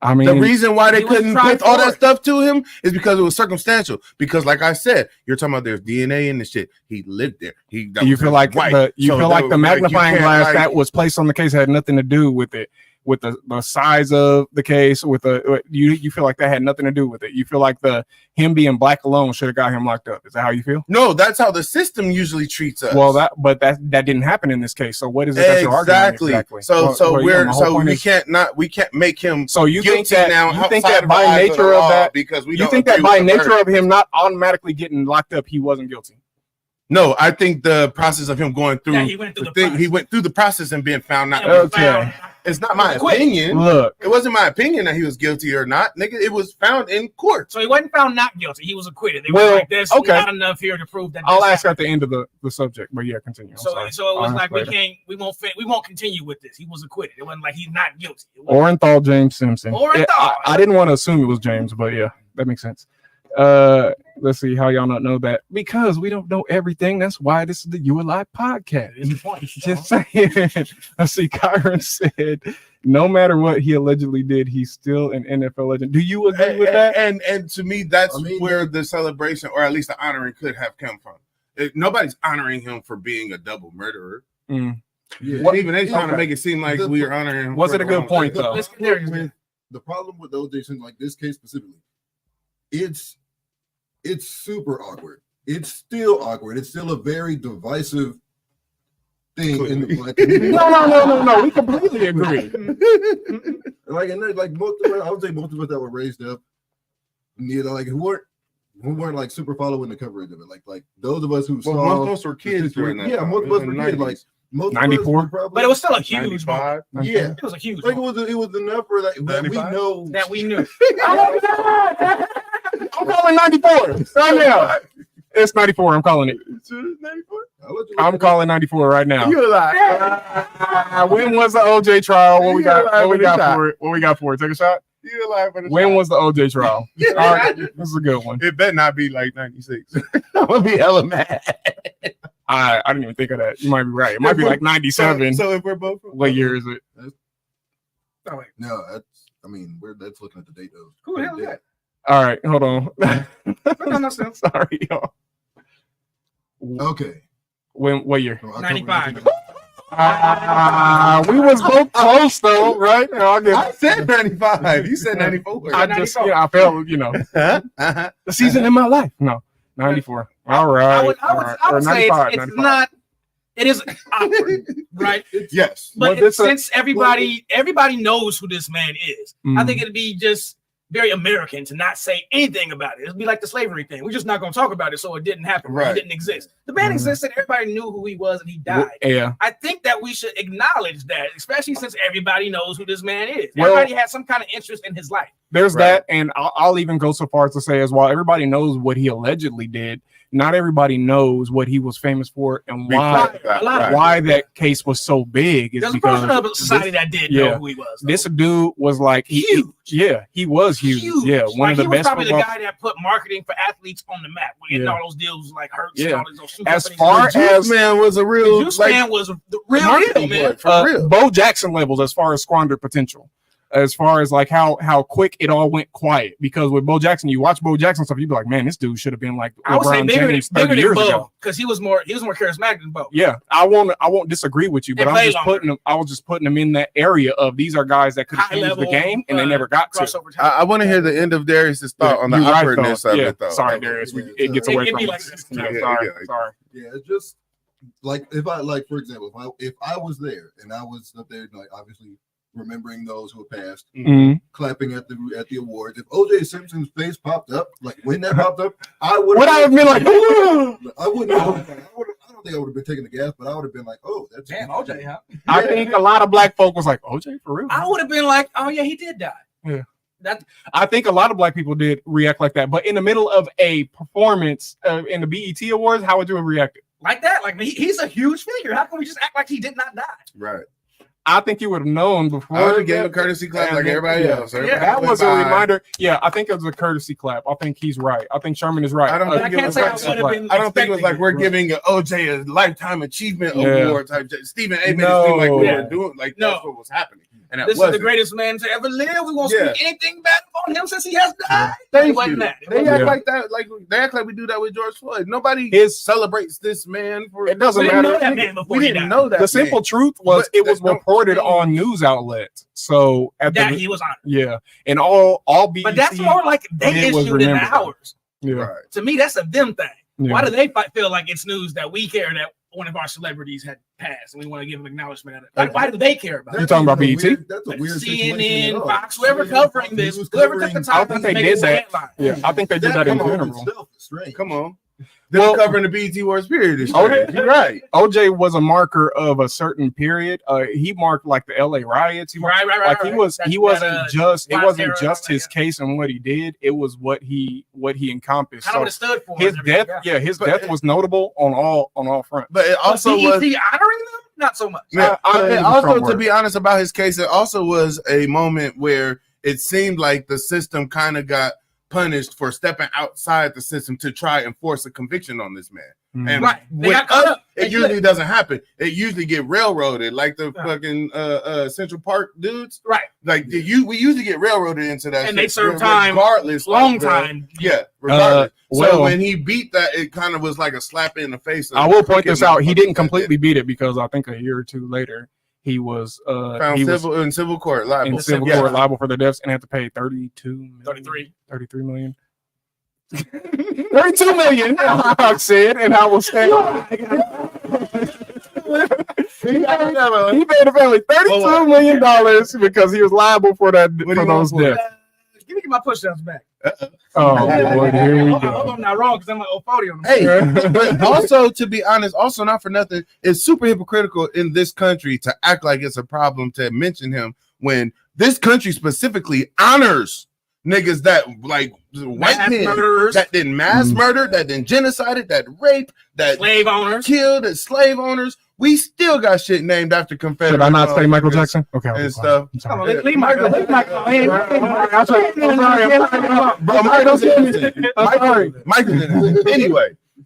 I mean, the reason why they couldn't put all that stuff to him is because it was circumstantial. Because, like I said, you're talking about there's DNA in the shit. He lived there. You feel like the magnifying glass that was placed on the case had nothing to do with it, with the size of the case. You feel like that had nothing to do with it. You feel like him being black alone should have got him locked up. Is that how you feel? No, that's how the system usually treats us. Well, that didn't happen in this case. So what is it that you're arguing? Exactly. We can't make him. So you think that by nature of that, because you think that by nature of him not automatically getting locked up, he wasn't guilty? No, I think the process of him going through he went through the process and being found not okay. It's not my opinion. Look, it wasn't my opinion that he was guilty or not, nigga. It was found in court. So he wasn't found not guilty. He was acquitted. They were like, there's not enough here to prove that. I'll ask at the end of the subject, but yeah, continue. So it was like we won't continue with this. He was acquitted. It wasn't like he's not guilty. Orenthal James Simpson. Orenthal. I didn't want to assume it was James, but yeah, that makes sense. Let's see how y'all not know that, because we don't know everything. That's why this is the You Alive podcast. Just saying. Let's see. Kyron said, no matter what he allegedly did, he's still an NFL legend. Do you agree with that? And to me, that's where the celebration, or at least the honoring, could have come from. Nobody's honoring him for being a double murderer. Yeah. Even they trying to make it seem like we are honoring him. Was it a good point though? The problem with O.J. Simpson, like this case specifically, it's super awkward. It's still awkward. It's still a very divisive thing in the black community. No. We completely agree. like most of us, I would say most of us that were raised up, who weren't like super following the coverage of it. Like those of us who saw most were kids during that. Yeah, most of us were kids. Like most 94, but it was still a huge moment. Yeah, it was a huge. Like it was enough for that we knew. I'm calling 94 right now. It's 94. I'm calling it. 94. I'm calling 94 right now. When was the OJ trial? What we got for it? What we got for it? Take a shot. When was the OJ trial? All right, this is a good one. It better not be like 96. I'm gonna be hella mad. I didn't even think of that. You might be right. It might be like 97. So if we're both, what year is it? No, that's looking at the date though. Who the hell is that? All right, hold on. No, sorry, y'all. Okay. What year? 95. We was both close though, right? I said 95. You said 94. I felt, the season in my life. No, 94. All right. I would say it's not. It is awkward, right? Yes. But since everybody knows who this man is, I think it'd be just very American to not say anything about it. It'd be like the slavery thing. We're just not going to talk about it, so it didn't happen. Right. It didn't exist. The man existed. Everybody knew who he was, and he died. Yeah. I think that we should acknowledge that, especially since everybody knows who this man is. Everybody had some kind of interest in his life. There's that, and I'll even go so far as to say as well, everybody knows what he allegedly did. Not everybody knows what he was famous for and why that case was so big. There's a portion of society that did know who he was. Though. This dude was like huge. He was huge. Yeah, one of the best. He was probably the guy that put marketing for athletes on the map. Getting all those deals like Hertz and all those shoe as far as man was a real, the man was the real deal, man. For real. Bo Jackson levels as far as squandered potential. As far as like how quick it all went quiet, because with Bo Jackson, you watch Bo Jackson stuff, you'd be like, man, this dude should have been like LeBron James 30 years ago, because he was more charismatic than Bo. Yeah, I won't disagree with you, but I was just putting them in that area of these are guys that could have changed the game and they never got to. I want to hear the end of Darius's thought on the awkwardness of it, though. Sorry, Darius, it gets away from us. Sorry. Yeah, it's just like if I like, for example, if I was there and I was up there, like obviously remembering those who have passed, clapping at the awards. If O.J. Simpson's face popped up, like when that popped up, I would have been like, I wouldn't. I don't think I would have been taking the gas, but I would have been like, oh, that's damn OJ, huh? I think a lot of black folk was like, OJ for real. I would have been like, oh yeah, he did die. Yeah. I think a lot of black people did react like that, but in the middle of a performance in the BET Awards, how would you have reacted? Like that? Like he's a huge figure. How can we just act like he did not die? Right. I think you would have known before. I would have gave a courtesy clap like everybody else. That was a reminder. Yeah, I think it was a courtesy clap. I think he's right. I think Sherman is right. I don't think it was like we're giving OJ a lifetime achievement award type. Stephen A. made it seem like we were doing like that's what was happening. And this is the greatest man to ever live. We won't speak anything bad on him since he has died. They act like that. Like they act like we do that with George Floyd. Nobody celebrates this man for. It doesn't matter. We didn't know that. The simple truth was it was reported on news outlets. So at he was honored. Yeah, and all BET, but that's more like they issued in ours. Yeah, right. To me, that's a them thing. Yeah. Why do they feel like it's news that we care that one of our celebrities had passed and we want to give them acknowledgement of it? Like, why do they care about it? You talking about BET? That's a weird CNN, Fox, whoever covering this, whoever took the time. I think they did that. Yeah, I think they did that in general. Come on. They're covering the BET Awards period. You're right. OJ was a marker of a certain period. He marked like the LA riots. Right. Like he wasn't just his case and what he did. It was what he encompassed. Kind of what it stood for. His death, his death was notable on all fronts. But it also was honoring them, not so much. Yeah, also, to be honest about his case, it also was a moment where it seemed like the system kind of got punished for stepping outside the system to try and force a conviction on this man. And with us, it usually doesn't happen. It usually get railroaded, like the fucking Central Park dudes. Right. Like we usually get railroaded into that, and they serve time regardless, long time. Yeah, regardless. So when he beat that, it kind of was like a slap in the face. I will point this out: he didn't completely beat it because I think a year or two later he was found in civil court liable. Court liable for the deaths and had to pay 33 million. 32 million, I said, and I will stand. He paid the family $32 million because he was liable for that for those deaths. Give me my push-ups back. Oh, boy, here we go. I hope I'm not wrong because I'm like 40 on them. Hey, but also, to be honest, also not for nothing, it's super hypocritical in this country to act like it's a problem to mention him when this country specifically honors niggas that like white men that didn't mass murder, that didn't genocided, that rape, that slave owners killed, that slave owners. We still got shit named after Confederate. Should I not say Michael Jackson? Okay, and stuff. Come on, leave Michael.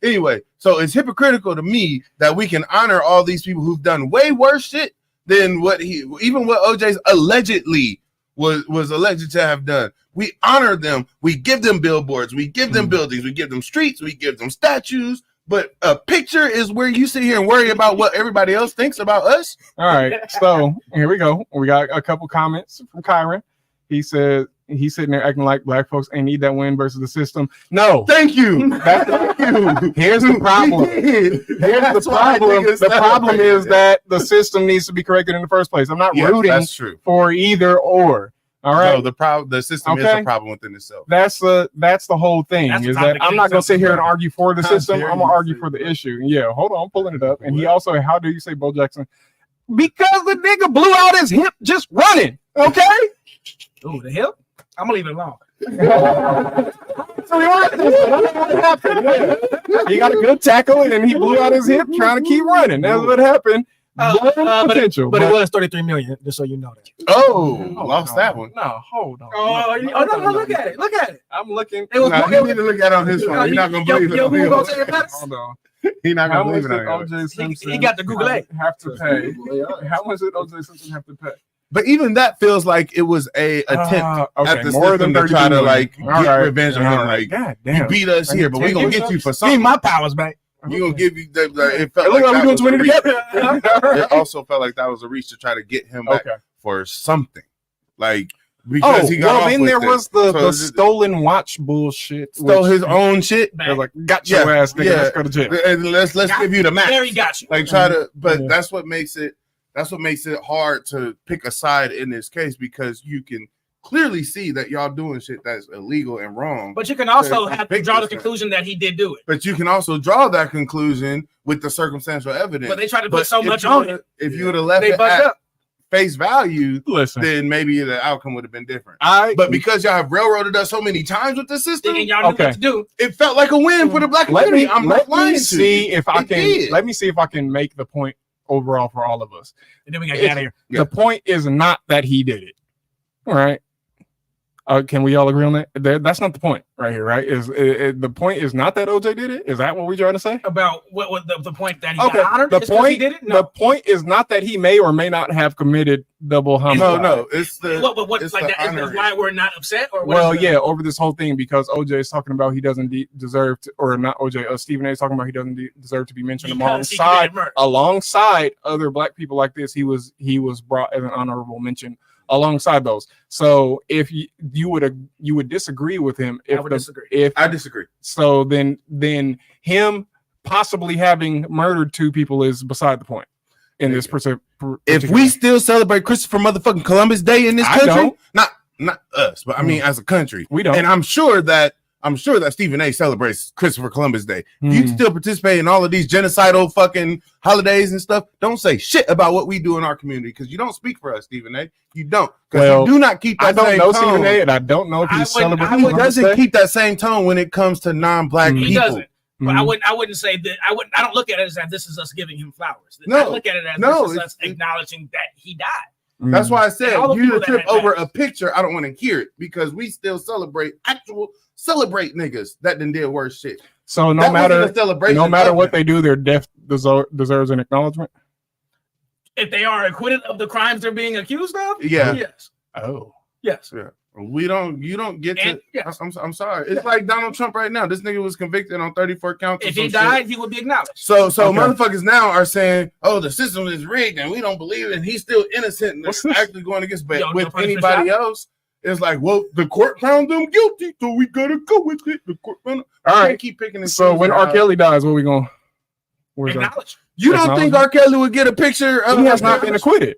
Anyway, so it's hypocritical to me that we can honor all these people who've done way worse shit than what OJ's allegedly was alleged to have done. We honor them. We give them billboards. We give them buildings. We give them streets. We give them statues. But a picture is where you sit here and worry about what everybody else thinks about us. All right. So here we go. We got a couple comments from Kyron. He said he's sitting there acting like black folks ain't need that win versus the system. No. Thank you. Thank you. Here's the problem. Here's the problem. The problem is that the system needs to be corrected in the first place. I'm not rooting for either or. All right. No, the system is a problem within itself. That's the whole thing. Is that I'm not gonna sit here and argue for the system. I'm gonna argue for the issue. Yeah, hold on, I'm pulling it up. And he also, how do you say Bo Jackson? Because the nigga blew out his hip just running. Okay. Oh, the hip? I'm gonna leave it alone. So what happened? Yeah. He got a good tackle and he blew out his hip trying to keep running. That's what happened. Potential, but it was 33 million, just so you know that. Lost that one. No, hold on. No, look at it. Look at it. I'm looking. You need to look at it on his phone. You're not gonna believe it. Hold on. He's not gonna believe it. OJ Simpson he got the Google A. Have to pay. How much did OJ Simpson have to pay? But even that feels like it was a attempt at the more system to try to like get revenge on him. Like, God damn, you beat us here, but we're gonna get you for something. Give me my powers back. We're gonna give you that. It felt like we doing 20 together. It also felt like that was a reach to try to get him back for something. Like because he got off then with there it. was So the it's- stolen watch bullshit. stole his own shit. They're like, got your ass, nigga. Let's go to jail. And let's give you the max. Very got you. Like try to, but that's what makes it hard to pick a side in this case, because you can clearly see that y'all doing shit that's illegal and wrong. But you can also to have to pick draw the this man. conclusion that he did do it. But you can also draw that conclusion with the circumstantial evidence. But they tried to put so if much you on would've- it. If you would have left They it bugged at up. face value, Listen, then maybe the outcome would have been different. I But because y'all have railroaded us so many times with the system, Thinking y'all knew Okay. what to do. it felt like a win for the black let community. me I'm let not lying me to see you. if I It can did. let me see if I can make the point overall for all of us. And then we got to get out of here. Yeah. The point is not that he did it. All right. Can we all agree on that? That's not the point right here, right? The point is not that OJ did it? Is that what we're trying to say? About what the point that he Okay. got honored? The Is 'cause he point, did it? the No. point is not that he may or may not have committed double homicide. No, it's the What it's like the that? Is honoring. why we're not upset? Or what Well, is the- yeah, over this whole thing, because OJ is talking about he doesn't deserve to, or not OJ, Stephen A is talking about he doesn't deserve to be mentioned Because he alongside committed murder. other black people like this. He was brought as an honorable mention alongside those. So if you would disagree with him if I would disagree. I disagree. So then him possibly having murdered two people is beside the point in this If we still celebrate Christopher motherfucking Columbus Day in this I country, don't. not us, but I mean as a country, We don't. And I'm sure that Stephen A celebrates Christopher Columbus Day. If you Hmm. still participate in all of these genocidal fucking holidays and stuff, don't say shit about what we do in our community, because you don't speak for us, Stephen A. You don't, because Well, you do not keep that I don't same know tone. Stephen A, and I don't know if I he's wouldn't- celebrating. He Columbus doesn't Day. keep that same tone when it comes to non-black Mhm. He people. doesn't. But Mhm. I wouldn't say that. I don't look at it as that this is us giving him flowers. I No. look at it as No, this is us it's- acknowledging that he died. That's why I said And all the you people to trip that over matters. a picture. I don't want to hear it, because we still celebrate niggas that done did worse shit. So That wasn't a celebration no matter of what them. they do, their death deserves an acknowledgement. If they are acquitted of the crimes they're being accused of, Yeah. yes, Oh, yes. Yeah. You don't get And- to. yes. I'm sorry. It's like Donald Trump right now. This nigga was convicted on 34 counts. of If he some shit. died, he would be acknowledged. So Okay. motherfuckers now are saying, "Oh, the system is rigged, and we don't believe it, and he's still innocent." And What's they're this? actually going against. But Yo, no with punishment anybody shot? else, it's like, well, the court found them guilty, so we gotta go with it. The court found them. all You can't right. keep picking and So when choosing R. Kelly dies, what we going? Where's that? Acknowledged. You don't think R. Kelly would get a picture of? He has not been acquitted.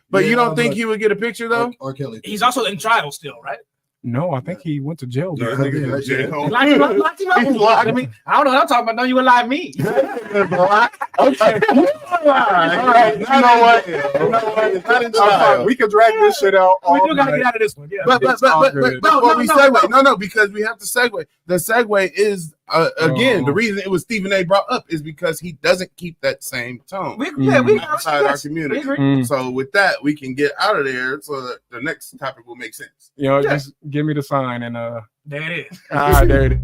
But you Yeah, don't think but- he would get a picture though? R. Kelly. He's also in trial still, right? No, I think he went to jail. Yeah, because nigga of in it. jail. Locked him up. He's locked. I mean, I don't know what I'm talking about. No, you would lie to me. Okay. All right. You know what? It's not in I'm fine. trial. We could drag this shit out. We all do got to night. get out of this one. Yeah. But It's all good. before we no, segue, no, because we have to segue. The segue is again, Oh. the reason it was Stephen A brought up is because he doesn't keep that same tone we outside our yes, we community. agree. Mm. So with that, we can get out of there so that the next topic will make sense. You know, Yeah. just give me the sign and There it is. there it is.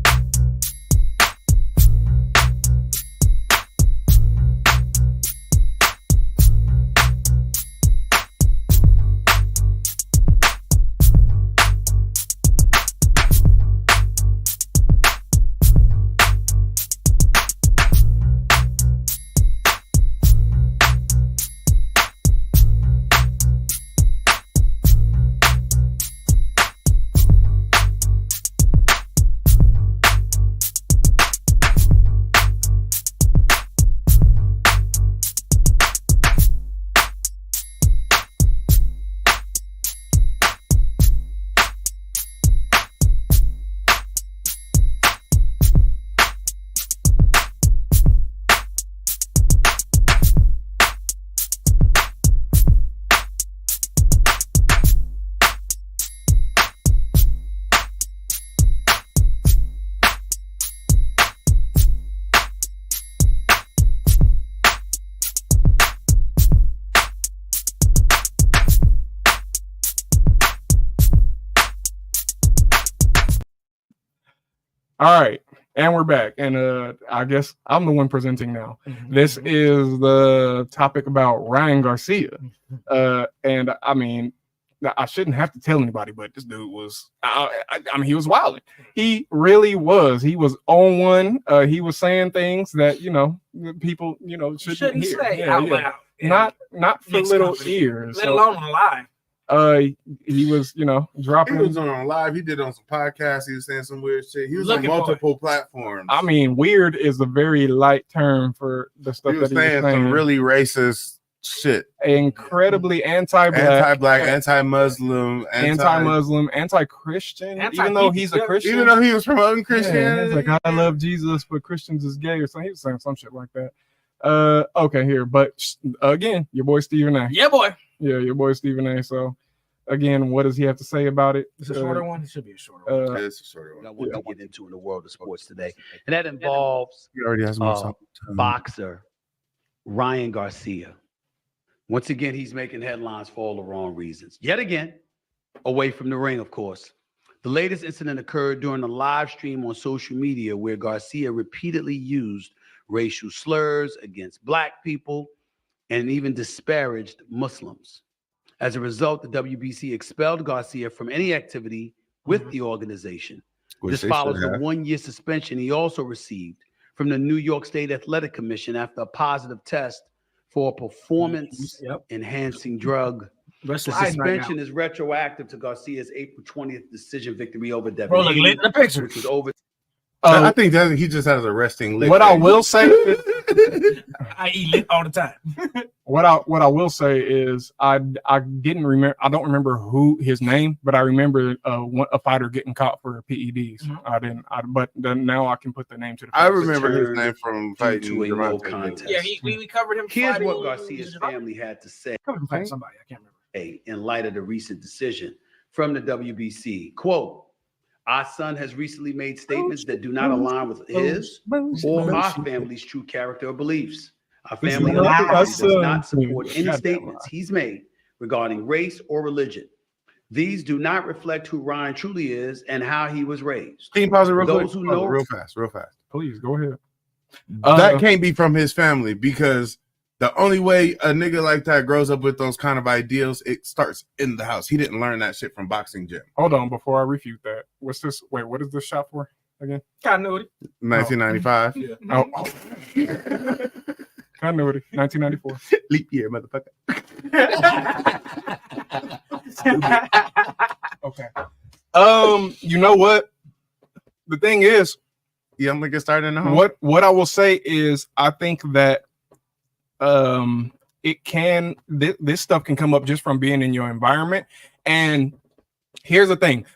All right, and we're back, and I guess I'm the one presenting now. This is the topic about Ryan Garcia, and I mean, I shouldn't have to tell anybody, but this dude was, I mean, he was wilding. He really was. He was on one. He was saying things that people shouldn't hear. say Yeah, out yeah. loud. Not for Mixed little company, ears. let So, alone on live. He was, dropping. He was on live. He did on some podcasts. He was saying some weird shit. He was on multiple platforms. I mean, weird is a very light term for the stuff he was that he was saying. Some really racist shit. Incredibly anti-black, anti-Muslim, anti-Christian. Even though he's a Christian, even though he was promoting Christianity, he's like, I love Jesus, but Christians is gay or something. He was saying some shit like that. Okay, here, but again, your boy Stephen A. Yeah, boy. Yeah, your boy Stephen A. So, again, what does he have to say about it? It's a shorter one. It should be a shorter one. It's a shorter one. I want to get into in the world of sports today, and that involves boxer Ryan Garcia. Once again, he's making headlines for all the wrong reasons. Yet again, away from the ring, of course. The latest incident occurred during a live stream on social media where Garcia repeatedly used racial slurs against Black people and even disparaged Muslims. As a result, the WBC expelled Garcia from any activity with the organization. This follows the 1-year suspension he also received from the New York State Athletic Commission after a positive test for a performance-enhancing drug. The suspension is retroactive to Garcia's April 20th decision victory over Devin. Bro, look lit in the picture. Which was over. I think that he just has a resting lick. What I will say is, I eat lit all the time. What I will say is I didn't remember. I don't remember who his name, but I remember a fighter getting caught for PEDs. Mm-hmm. But now I can put the name to the. I remember his name from fighting to a low contest. Yeah, we covered him. Here's what Garcia's family had to say. Somebody, I can't remember. In light of the recent decision from the WBC, quote, our son has recently made statements that do not align with his or our family's true character or beliefs. Our family does not support any statements he's made regarding race or religion. These do not reflect who Ryan truly is and how he was raised. Can you pause it real quick? Who know real fast. Please go ahead. That can't be from his family because the only way a nigga like that grows up with those kind of ideals, it starts in the house. He didn't learn that shit from boxing gym. Hold on, before I refute that. What's this? Wait, what is this shot for again? Continuity. 1995. Yeah. Continuity. 1994. Leap year, motherfucker. Okay. You know what? The thing is, yeah, I'm gonna get started in the home. What I will say is, I think that this stuff can come up just from being in your environment. And here's the thing,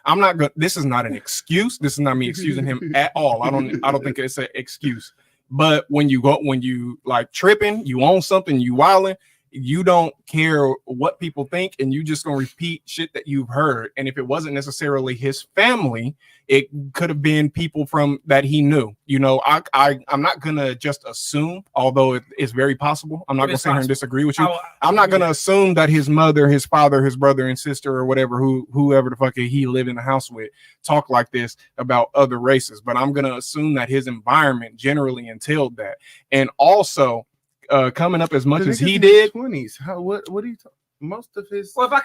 this is not an excuse. This is not me excusing him at all. I don't think it's an excuse. But when you like tripping, you own something, you wilding, you don't care what people think, and you just gonna repeat shit that you've heard. And if it wasn't necessarily his family, it could have been people from that he knew. I'm not gonna just assume, although it is very possible. I'm not gonna sit here and disagree with you. I'm not gonna assume that his mother, his father, his brother and sister, or whatever, whoever the fuck he live in the house with, talk like this about other races. But I'm gonna assume that his environment generally entailed that. And also, coming up as much as he did, 20s. What are you talking? Most of his. Well, if I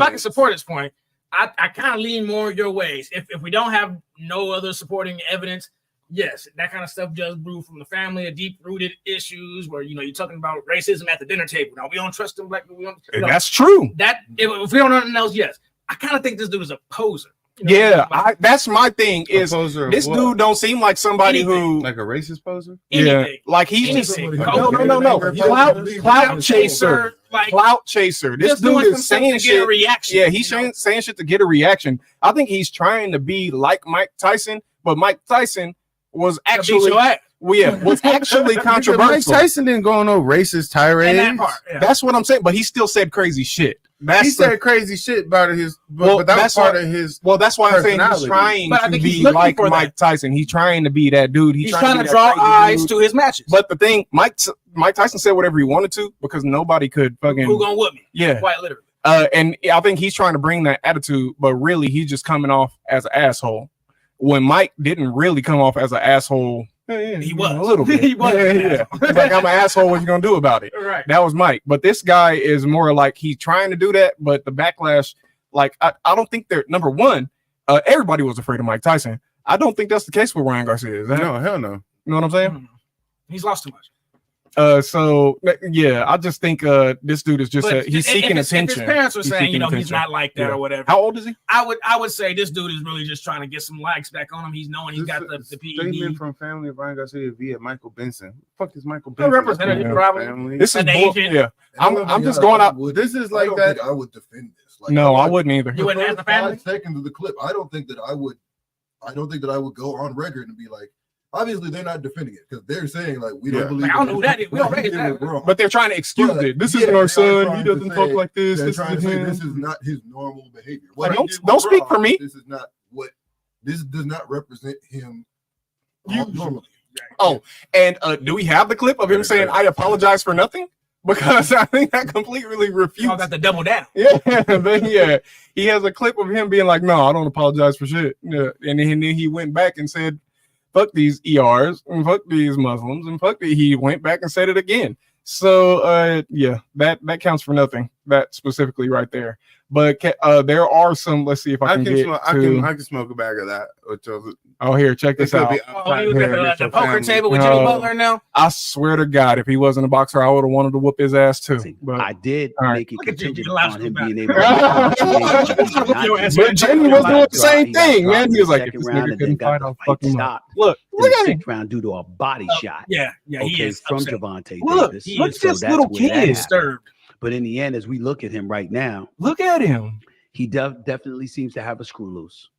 can support his point, I kind of lean more your ways. If we don't have no other supporting evidence, yes, that kind of stuff does brew from the family of deep-rooted issues where you're talking about racism at the dinner table. Now we don't trust them like we don't. That's true. That if we don't know nothing else, yes, I kind of think this dude is a poser. That's my thing. Is this dude don't seem like somebody who like a racist poser? Yeah, like he's just no clout chaser. Clout chaser. This dude is saying shit. Yeah, he's saying shit to get a reaction. I think he's trying to be like Mike Tyson, but Mike Tyson was actually was actually controversial. Mike Tyson didn't go on no racist tirade. That's what I'm saying. But he still said crazy shit. He said crazy shit about his, but that was part of his. Well, that's why I'm saying he's trying to be like Mike Tyson. He's trying to be that dude. He's trying to draw eyes to his matches. But the thing, Mike Tyson said whatever he wanted to because nobody could fucking. Who gonna whip me? Yeah, quite literally. And I think he's trying to bring that attitude, but really he's just coming off as an asshole. When Mike didn't really come off as an asshole. He was a little bit. He was. Yeah. Like, I'm an asshole. What you gonna do about it? Right. That was Mike. But this guy is more like he's trying to do that, but the backlash, like I don't think they're number one. Everybody was afraid of Mike Tyson. I don't think that's the case with Ryan Garcia. Is that? No, hell no. You know what I'm saying? He's lost too much. So yeah, I just think this dude is just he's seeking attention. If his parents were saying, he's not like that or whatever. How old is he? I would say this dude is really just trying to get some likes back on him. He's knowing he's got the PED. Statement from family of Ryan Garcia via Michael Benson. What the fuck is Michael Benson? Representative, probably. Family. This is yeah. I'm just going out. This is like that. I would defend this. Like, no, I wouldn't either. You wouldn't have the family. 5 seconds of the clip. I don't think that I would go on record and be like, obviously they're not defending it because they're saying like we don't believe. I don't know who that is. We don't raise that. But they're trying to excuse it. This isn't our son. He doesn't talk like this. This is not his normal behavior. Don't speak for me. This is not what. This does not represent him normally. Oh, and do we have the clip of him saying I apologize for nothing? Because I think that completely refutes. Y'all got to double down. Yeah, then he has a clip of him being like, "No, I don't apologize for shit." Yeah, and then he went back and said, "Fuck these ERs and fuck these Muslims and fuck." He went back and said it again. So yeah, that counts for nothing. That specifically right there. But there are some. Let's see if I can smoke a bag of that. Oh, here, check this out. He was at the poker table with Jimmy Butler now. I swear to God, if he wasn't a boxer, I would have wanted to whoop his ass too. But I did make it contingent on him being able But Jimmy was doing the same thing, man. He was like, if this nigga couldn't fight, I'll fucking stop. Look at him. Round due to a body shot. Yeah, he is from upset. Javante Davis. Look at this little kid. Disturbed. But in the end, as we look at him right now, look at him. He definitely seems to have a screw loose.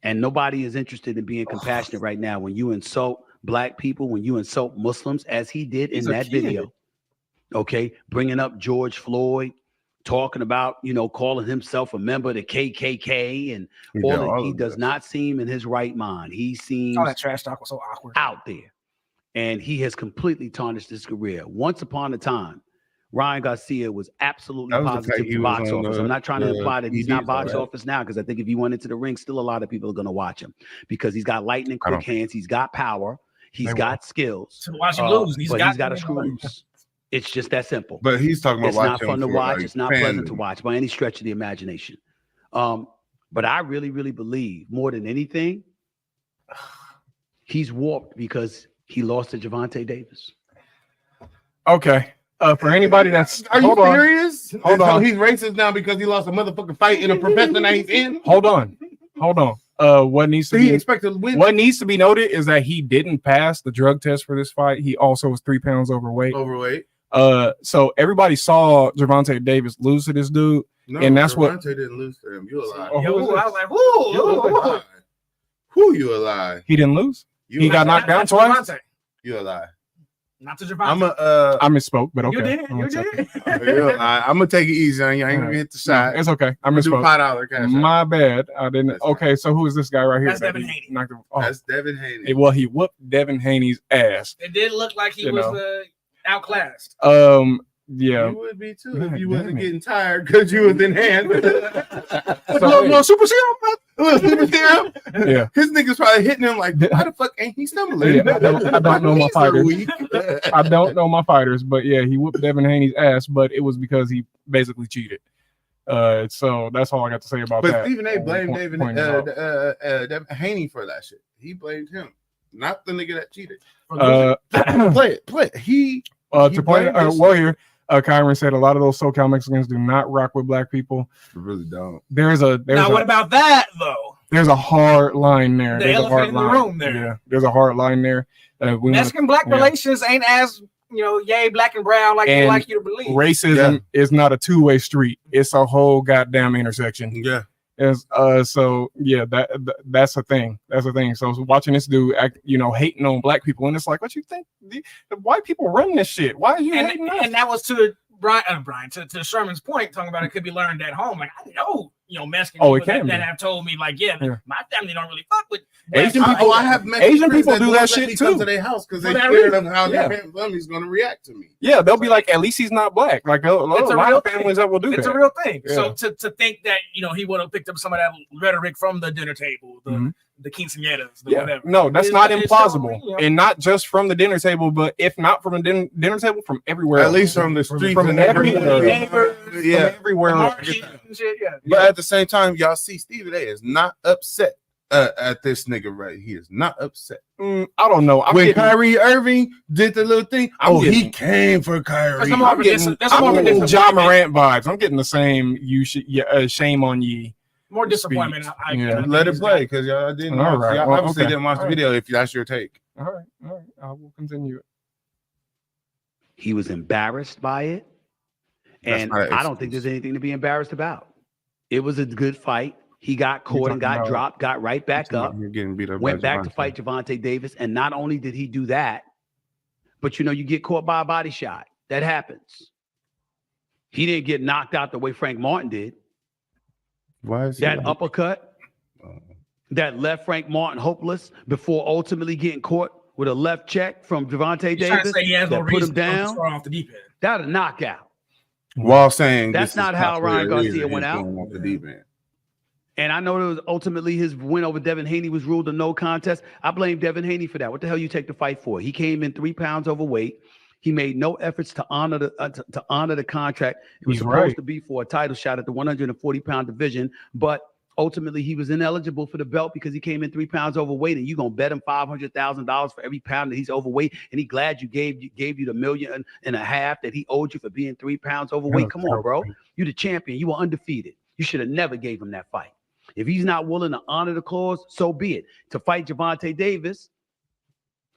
And nobody is interested in being compassionate right now when you insult black people, when you insult Muslims, as he did in that video. Okay, bringing up George Floyd, talking about, calling himself a member of the KKK and all that. He does not seem in his right mind. He seems that trash talk was so awkward out there. And he has completely tarnished his career. Once upon a time, Ryan Garcia was absolutely positive to box office. I'm not trying to imply that he's not box office now, because I think if he went into the ring, still a lot of people are going to watch him because he's got lightning quick hands. He's got power. He's got skills. To watch him lose. He's got a screw loose. It's just that simple. But he's talking about it's not fun to watch. It's not pleasant to watch by any stretch of the imagination. But I really, really believe more than anything, he's warped because he lost to Javante Davis. Okay. For anybody that's are you serious? Hold on. He's racist now because he lost a motherfucking fight in a profession that he's in. Hold on. What needs to what needs to be noted is that he didn't pass the drug test for this fight. He also was 3 pounds overweight. So everybody saw Javante Davis lose to this dude, and that's Javante didn't lose to him. You a lie. I was like, who? Who you a lie? He didn't lose. He got knocked down twice. You a lie. Not to Javante. I misspoke, but okay. You did. I'm gonna take it easy on you. I ain't gonna hit the shot. No, it's okay. I misspoke. $5 cash. My bad. I didn't. Okay, so who is this guy right here? That's Devin Haney. That's Devin Haney. Well, he whooped Devin Haney's ass. It did look like he was outclassed. Yeah. You would be too if you wasn't getting tired because you was in hand. Super serum. Yeah. His niggas probably hitting him like, why the fuck ain't he stumbling? Yeah, I don't know my fighters. I don't know my fighters, but yeah, he whooped Devin Haney's ass, but it was because he basically cheated. So that's all I got to say about that. But Stephen A. blamed Devin Haney for that shit. He blamed him, not the nigga that cheated. Play it. To play well here. Kyron said a lot of those SoCal Mexicans do not rock with black people. They really don't. What about that though? There's a hard line there. There's a hard line in the room there. Yeah, there's a hard line there. Mexican black relations ain't as yay black and brown like they like you to believe. Racism is not a two-way street. It's a whole goddamn intersection. Yeah. So yeah, that's a thing. That's a thing. So watching this dude act, hating on black people, and it's like, what you think? The white people run this shit. Why are you hating us? And that was to Brian, to Sherman's point, talking about it could be learned at home. Like I know, Mexican people that have told me, like, my family don't really fuck with Asian people. I have Asian people do that shit too. Come to their house because they're scared of how their family's going to react to me. Yeah, they'll be like, at least he's not black. Like a lot of families that will do that. It's a real thing. Yeah. So to think that he would have picked up some of that rhetoric from the dinner table, the quinceañeras, whatever. No, that's not implausible, and not just from the dinner table, but if not from the dinner table, from everywhere. At least from the streets, from everywhere. Everywhere. But at the same time, y'all see Stephen A. is not upset at this nigga right here. Is not upset. I don't know. When Kyrie Irving did the little thing, he came for Kyrie. I'm getting Ja Morant vibes. I'm getting the same. You should shame on ye. More disappointment. Let it play because y'all didn't. Y'all obviously didn't watch the video. If that's your take, all right. I will continue it. He was embarrassed by it, and I don't think there's anything to be embarrassed about. It was a good fight. He got caught and got dropped, got right back up, went back to fight Gervonta Davis. And not only did he do that, but you get caught by a body shot. That happens. He didn't get knocked out the way Frank Martin did. Why is that uppercut that left Frank Martin hopeless before ultimately getting caught with a left check from Gervonta Davis that put him down? Off the deep end. That a knockout. While saying that's not how Ryan Garcia went out. The deep end. And I know it was ultimately his win over Devin Haney was ruled a no contest. I blame Devin Haney for that. What the hell you take the fight for? He came in 3 pounds overweight. He made no efforts to honor the contract. It was supposed to be for a title shot at the 140-pound division, but ultimately he was ineligible for the belt because he came in 3 pounds overweight. And you're gonna bet him $500,000 for every pound that he's overweight. And he glad you gave you the $1.5 million that he owed you for being 3 pounds overweight. Come on, bro. You the champion. You were undefeated. You should have never gave him that fight. If he's not willing to honor the clause, so be it. To fight Gervonta Davis,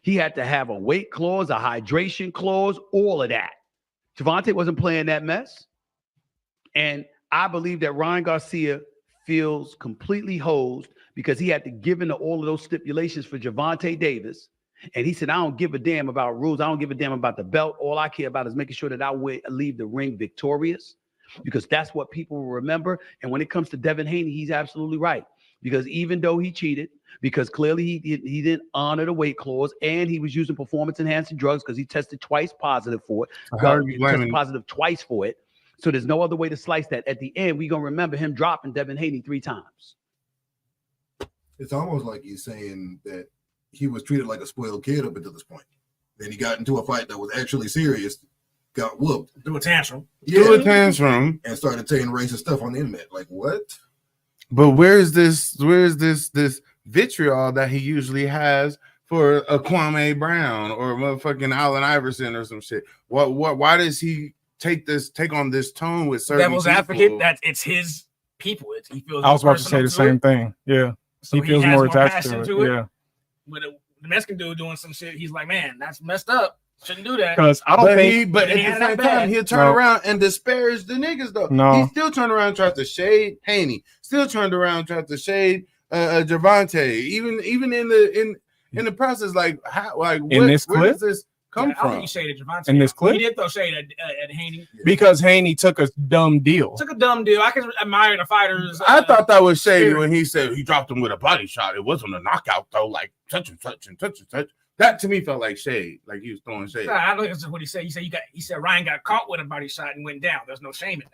he had to have a weight clause, a hydration clause, all of that. Gervonta wasn't playing that mess. And I believe that Ryan Garcia feels completely hosed because he had to give in to all of those stipulations for Gervonta Davis. And he said, I don't give a damn about rules. I don't give a damn about the belt. All I care about is making sure that I leave the ring victorious, because that's what people will remember. And when it comes to Devin Haney, he's absolutely right. Because even though he cheated, because clearly he didn't honor the weight clause, and he was using performance-enhancing drugs because he tested twice positive for it. Tested positive twice for it. So there's no other way to slice that. At the end, we're going to remember him dropping Devin Haney 3 times. It's almost like he's saying that he was treated like a spoiled kid up until this point. Then he got into a fight that was actually serious, got whooped. Threw a tantrum. Threw a tantrum. And started saying racist stuff on the internet. Like, what? But where's this vitriol that he usually has for a Kwame Brown or motherfucking Allen Iverson or some shit? Why does he take on this tone with certain devil's advocate? That it's his people. He feels. I was about to say the same thing. Yeah, so he feels more attached to it. Yeah. With the Mexican dude doing some shit, he's like, man, that's messed up. Shouldn't do that. Because I don't think. But at the same time, he'll turn around and disparage the niggas though. No. He still turned around and tried to shade Haney. Still turned around and tried to shade Gervonta. Even in the process, like how, like in what, this clip, where does this come I don't from? think he shaded Gervonta. In this clip, he did throw shade at Haney because Haney took a dumb deal. I can admire the fighters. I thought that was shady when he said he dropped him with a body shot. It wasn't a knockout though, like such and such and such and such. That to me felt like shade, like he was throwing shade. I don't think that's what he said. He said Ryan got caught with a body shot and went down. There's no shame in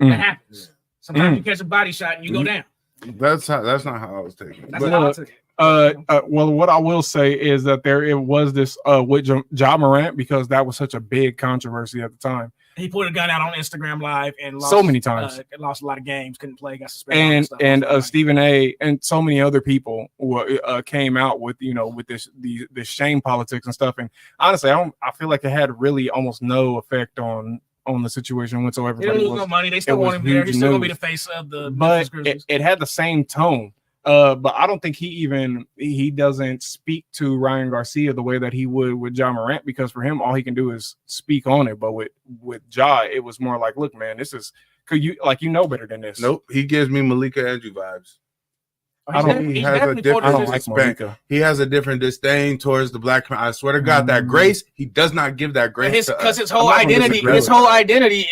that. That happens. Sometimes you catch a body shot and you go down. That's not how I was taking it. That's how I took it. Well, what I will say is that it was this with Ja Morant, because that was such a big controversy at the time. He put a gun out on Instagram Live and lost so many times. Lost a lot of games, couldn't play, got suspended. And Stephen A. and so many other people came out with with this shame politics and stuff. And honestly, I feel like it had really almost no effect on the situation whatsoever. They didn't lose no money. They still want him there. He's still gonna be the face of the. But it had the same tone. But I don't think he doesn't speak to Ryan Garcia the way that he would with Ja Morant, because for him all he can do is speak on it. But with Ja, it was more like, look, man, this is you know better than this. Nope, he gives me Malika Andrew vibes. He has a different disdain towards the black man. I swear to God, that grace, he does not give that grace because his whole identity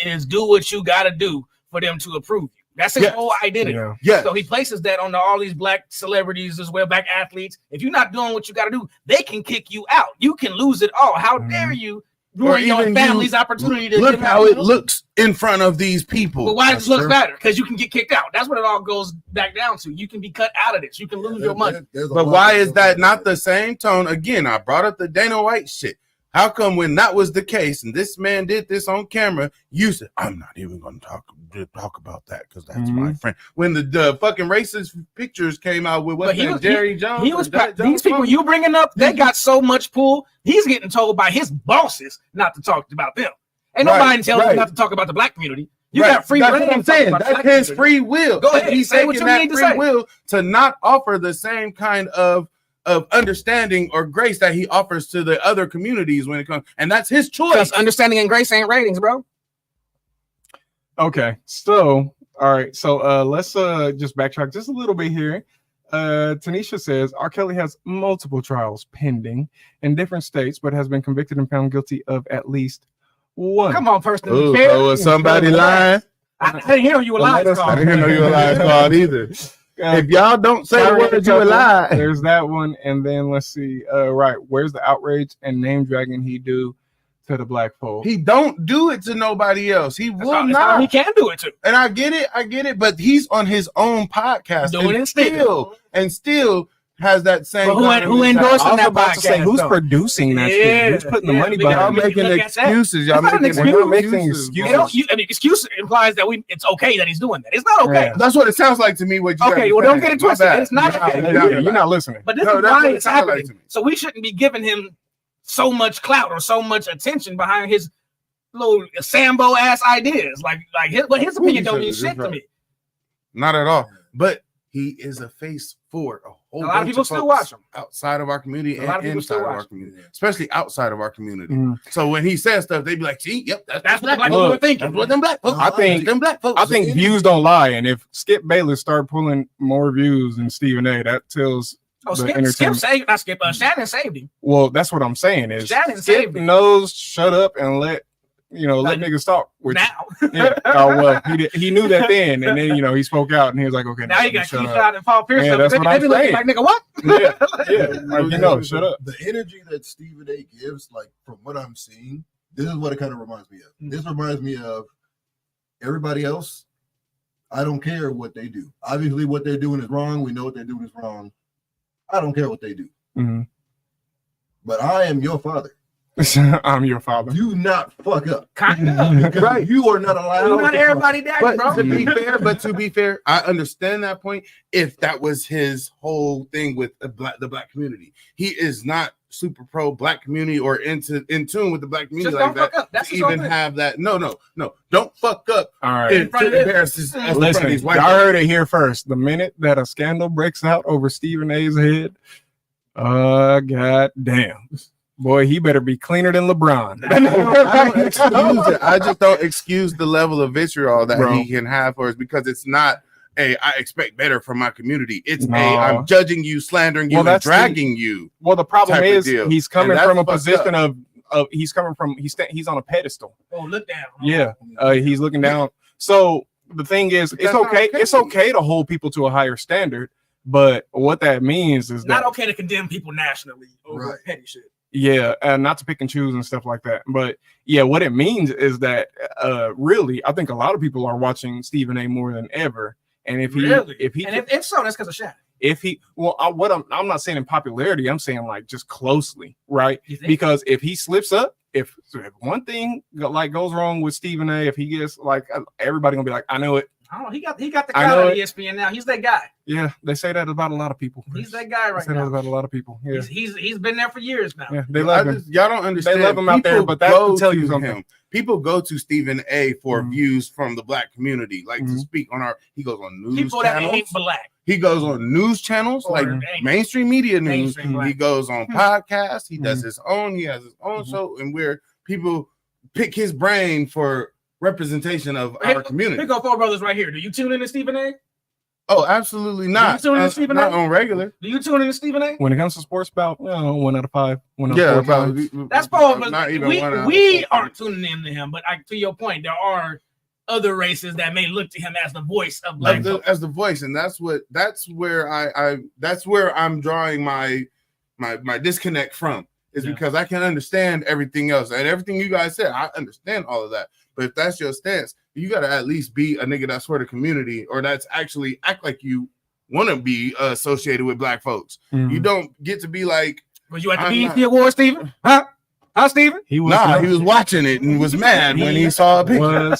is do what you got to do for them to approve you. That's his whole identity. Yeah. So he places that on all these black celebrities as well, black athletes. If you're not doing what you got to do, they can kick you out. You can lose it all. How dare you ruin your family's opportunity to look how it looks in front of these people. But why does it look better? Because you can get kicked out. That's what it all goes back down to. You can be cut out of this. You can lose your money. But why is that not the same tone? Again, I brought up the Dana White shit. How come when that was the case and this man did this on camera, you said, I'm not even going to talk about that because that's my friend. When the fucking racist pictures came out with Jerry Jones. These people you bringing up, they got so much pull. He's getting told by his bosses not to talk about them. Ain't nobody telling him not to talk about the black community. You got free reign. That's what I'm saying. That's his free will. Go ahead. He's taking that free will to not offer the same kind of understanding or grace that he offers to the other communities when it comes, and that's his choice. Because understanding and grace ain't ratings, bro. Okay, so all right, so let's just backtrack just a little bit here. Tanisha says R. Kelly has multiple trials pending in different states, but has been convicted and found guilty of at least one. Come on, person. So was somebody lying? I didn't hear you were lying. I didn't know you were lying called either. If y'all don't say the word, you a lie. There's that one, and then let's see. Right, where's the outrage and name dragging he do to the black folk? He don't do it to nobody else. He will not. He can do it too. And I get it. But he's on his own podcast doing it still has that same. But who endorsing that podcast? Say, who's producing that shit? Who's putting the money behind? Y'all making excuses. Y'all making excuses. Excuse implies that it's okay that he's doing that. It's not okay. Yeah. That's what it sounds like to me. What you okay? Well, don't get it twisted. It's not okay. You're not listening. But this is why it's happening. So we shouldn't be giving him so much clout or so much attention behind his little Sambo ass ideas. Like his opinion don't mean shit to me. Not at all. But he is a face for a whole lot of people still watch him outside of our community and inside of our community, especially outside of our community. So when he says stuff, they be like, "See, yep, that's what black people are thinking. That's what them black folks." I think views don't lie, and if Skip Bayless start pulling more views than Stephen A, that tells. Shannon saved him. Well, that's what I'm saying is Skip knows shut up and let niggas talk. Now. Well, he knew that then, and then he spoke out and he was like, okay, now you got Keith out and Paul Pierce. Yeah, that's what I'm saying. Like, nigga, what? Like, shut up. The energy that Stephen A gives, like from what I'm seeing, this is what it kind of reminds me of. This reminds me of everybody else. I don't care what they do. Obviously, what they're doing is wrong. We know what they're doing is wrong. I don't care what they do. But I am your father. I'm your father. Do not fuck up. Kind of. Right. You are not allowed. You're not everybody daddy, bro. To be fair, I understand that point. If that was his whole thing with the black community, he is not super pro black community or in tune with the black community like that. That's even have that. No. Don't fuck up. All right. Listen, y'all heard it here first. The minute that a scandal breaks out over Stephen A's head, god damn. Boy, he better be cleaner than LeBron. I just don't excuse the level of vitriol that he can have for us because it's not I expect better from my community. It's I'm judging you, slandering you, and dragging you. Well, the problem is he's coming from a position of he's on a pedestal. Oh, look down. Yeah, he's looking down. So the thing is, it's okay. It's okay to hold people to a higher standard, but what that means is not okay to condemn people nationally over petty shit. Yeah, not to pick and choose and stuff like that. But yeah, what it means is that really, I think a lot of people are watching Stephen A more than ever. And if so, that's because of Shannon. I'm not saying in popularity, I'm saying like just closely, right? Because if he slips up, if one thing like goes wrong with Stephen A, if he gets like everybody gonna be like, I know it. I don't know. He got the crowd at ESPN now. He's that guy. Yeah, they say that about a lot of people. He's that guy right now. They say that about a lot of people. Yeah. He's been there for years now. Yeah, they love him. Y'all don't understand. They love him out there, but that will tell you something. People go to Stephen A for views from the black community, like to speak on he goes on news people channels. That ain't black. He goes on news channels like mainstream media news. He goes on podcasts. He does his own. He has his own show, and where people pick his brain for representation of our community. Pick up Four Brothers right here. Do you tune into Stephen A? Oh, absolutely not. Do you tune into Stephen A? Not on regular. Do you tune into Stephen A? When it comes to sports, about 1 out of 5. That's probably not even we aren't tuning into him. But to your point, there are other races that may look to him as the voice of black as the voice, and that's where I'm drawing my disconnect from. Is because I can understand everything else and everything you guys said. I understand all of that. But if that's your stance, you got to at least be a nigga that's for the community or that's actually act like you want to be associated with black folks. You don't get to be like, was you at the BET Awards, Steven? Huh? Huh, Steven? He was he was watching it and was mad when he saw a picture.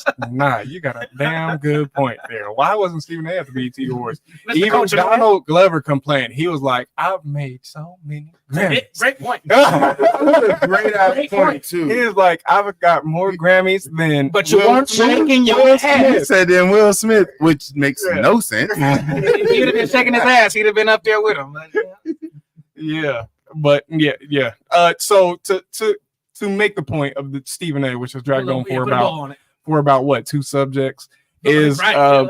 You got a damn good point there. Why wasn't Stephen A at the BET Awards? Mr. Even Coach, Donald Glover complained. He was like, I've made so many Grammys. Great point. Great ass point too. He was like, I've got more Grammys than But you weren't shaking your He ass. said then Will Smith, which makes no sense. If he'd have been shaking his ass, he'd have been up there with him. Yeah. But yeah. So to make the point of the Stephen A, which has dragged on for about what, 2 subjects, is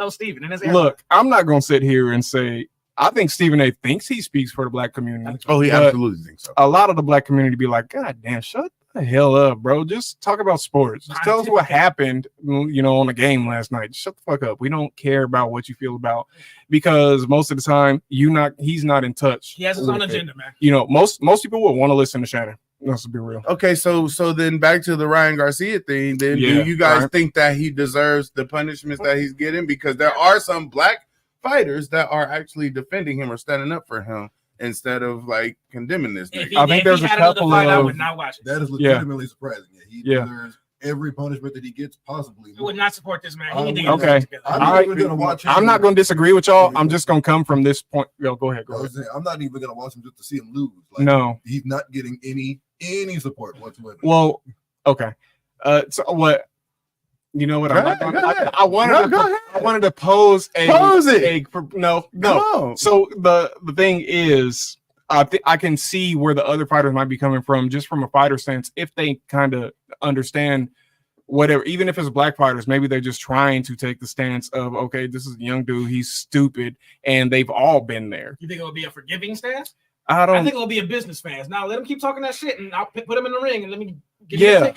Stephen. Look, I'm not gonna sit here and say I think Stephen A thinks he speaks for the black community. Oh, he absolutely thinks so. A lot of the black community be like, God damn, shut the hell up, bro. Just talk about sports. Just tell us what happened, on the game last night. Shut the fuck up. We don't care about what you feel about, because most of the time he's not in touch. He has his own agenda, man. Most people would want to listen to Shannon. Let's be real. Okay, so then back to the Ryan Garcia thing. Then do you guys think that he deserves the punishments that he's getting? Because there are some black fighters that are actually defending him or standing up for him instead of like condemning this. I think there's a couple of. I would not watch it. That is legitimately surprising. He deserves every punishment that he gets possibly. I would not support this man. Okay. I'm not going to disagree with y'all. I'm just going to come from this point. Go ahead. I'm not even going to watch him just to see him lose. No. He's not getting any support whatsoever. Well, okay. So what? You know what? I wanted to pose no. So the thing is, I can see where the other fighters might be coming from, just from a fighter sense, if they kind of understand whatever. Even if it's black fighters, maybe they're just trying to take the stance of, okay, this is a young dude, he's stupid, and they've all been there. You think it'll be a forgiving stance? I think it'll be a business stance. Now let him keep talking that shit, and I'll put him in the ring, and let me.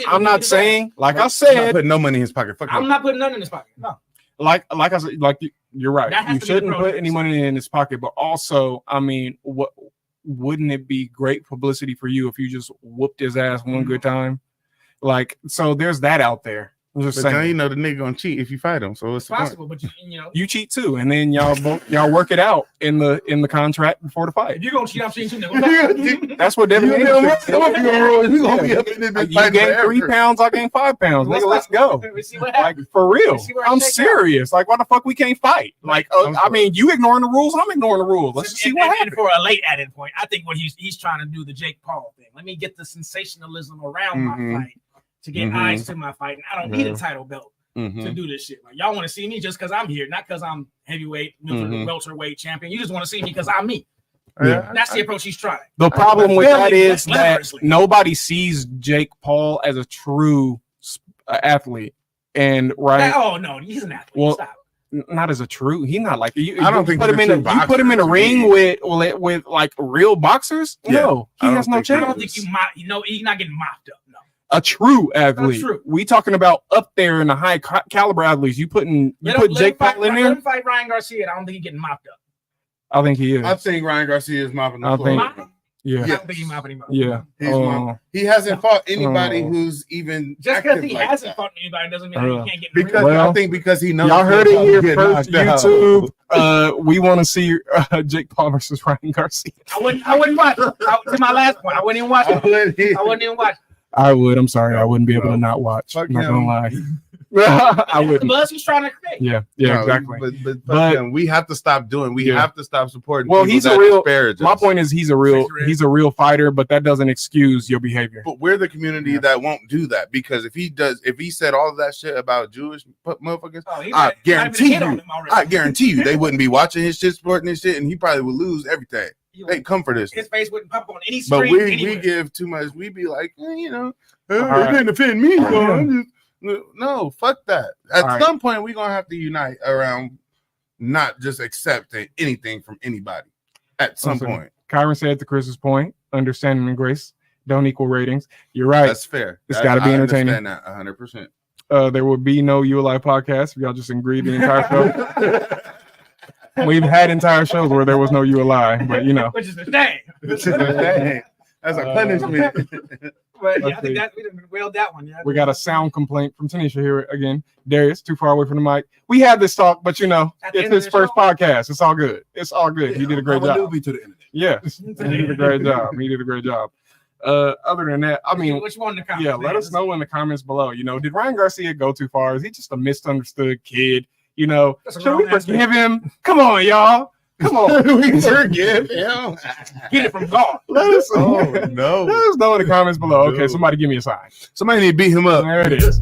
I'm not saying, like I said, I'm not putting no money in his pocket. I'm not putting none in his pocket. No. Like I said, you're right. You shouldn't put any money in his pocket, but also, I mean, wouldn't it be great publicity for you if you just whooped his ass one good time? Like, so there's that out there. I'm just saying. Now the nigga gonna cheat if you fight him, so it's possible. But you cheat too, and then y'all work it out in the contract before the fight. If you're gonna cheat, I'm cheating too. That's what Devin. You gain 3 pounds, I gain 5 pounds. Nigga, let's go. Like, for real, I'm serious. Like, why the fuck we can't fight? Like, I mean, you ignoring the rules, I'm ignoring the rules. Let's see what happens. And for a late added point, I think what he's trying to do the Jake Paul thing. Let me get the sensationalism around my fight to get eyes to my fight, and I don't need a title belt to do this shit. Like, y'all want to see me just because I'm here, not because I'm heavyweight, welterweight champion. You just want to see me because I'm me. That's the approach he's trying. The problem with that is that nobody sees Jake Paul as a true athlete, and oh no, he's an athlete. Well, stop. Not as a true. He's not like you. I don't think put him in. You put him in a ring with like real boxers. No, he has no chance. I don't think he's not getting mopped up. No. A true athlete. We talking about up there in the high caliber athletes. You put Jake Paul in there. Let him fight Ryan Garcia. I don't think he's getting mopped up. I think he is. I think Ryan Garcia is mopping the floor. Yeah. I don't think he's mopping him up. Yeah. He hasn't fought anybody who's even just because he hasn't fought anybody doesn't mean he can't get because I think because he knows. Y'all heard it here first. YouTube. We want to see Jake Paul versus Ryan Garcia. I wouldn't watch. To my last point, I wouldn't even watch. I wouldn't even watch. I would. I'm sorry. I wouldn't be able to not watch. I'm not gonna lie. I wouldn't. But he's trying to create. Yeah, exactly. But we have to stop doing. We have to stop supporting. Well, he's a real. My point is, he's a real fighter, but that doesn't excuse your behavior. But we're the community that won't do that, because if he said all of that shit about Jewish motherfuckers, I guarantee you, they wouldn't be watching his shit, supporting his shit, and he probably would lose everything. They come for this. His face wouldn't pop on any screen. But we give too much. We be like, it didn't offend me. No, fuck that. At some point, we're gonna have to unite around not just accepting anything from anybody. At some point, Kyron said to Chris's point, understanding and grace don't equal ratings. You're right. That's fair. It's got to be entertaining. I understand that 100%. There will be no ULI podcast if y'all just agreed the entire show. We've had entire shows where there was no ULI, but which is a shame. That's a punishment. But I think that we didn't wailed that one. Yeah, we got a sound complaint from Tanisha here again. Darius, too far away from the mic. We had this talk, but it's his first podcast. It's all good. It's all good. He did a great job. To the internet. Yes, he did a great job. He did a great job. Other than that, I mean, which one in the comments? Yeah, let us know in the comments below. You know, did Ryan Garcia go too far? Is he just a misunderstood kid? You know, should we forgive him? Come on, y'all. Come on. We forgive him. Get it from God. Let us Oh no. Let us know in the comments below. Okay, somebody give me a sign. Somebody need to beat him up. There it is.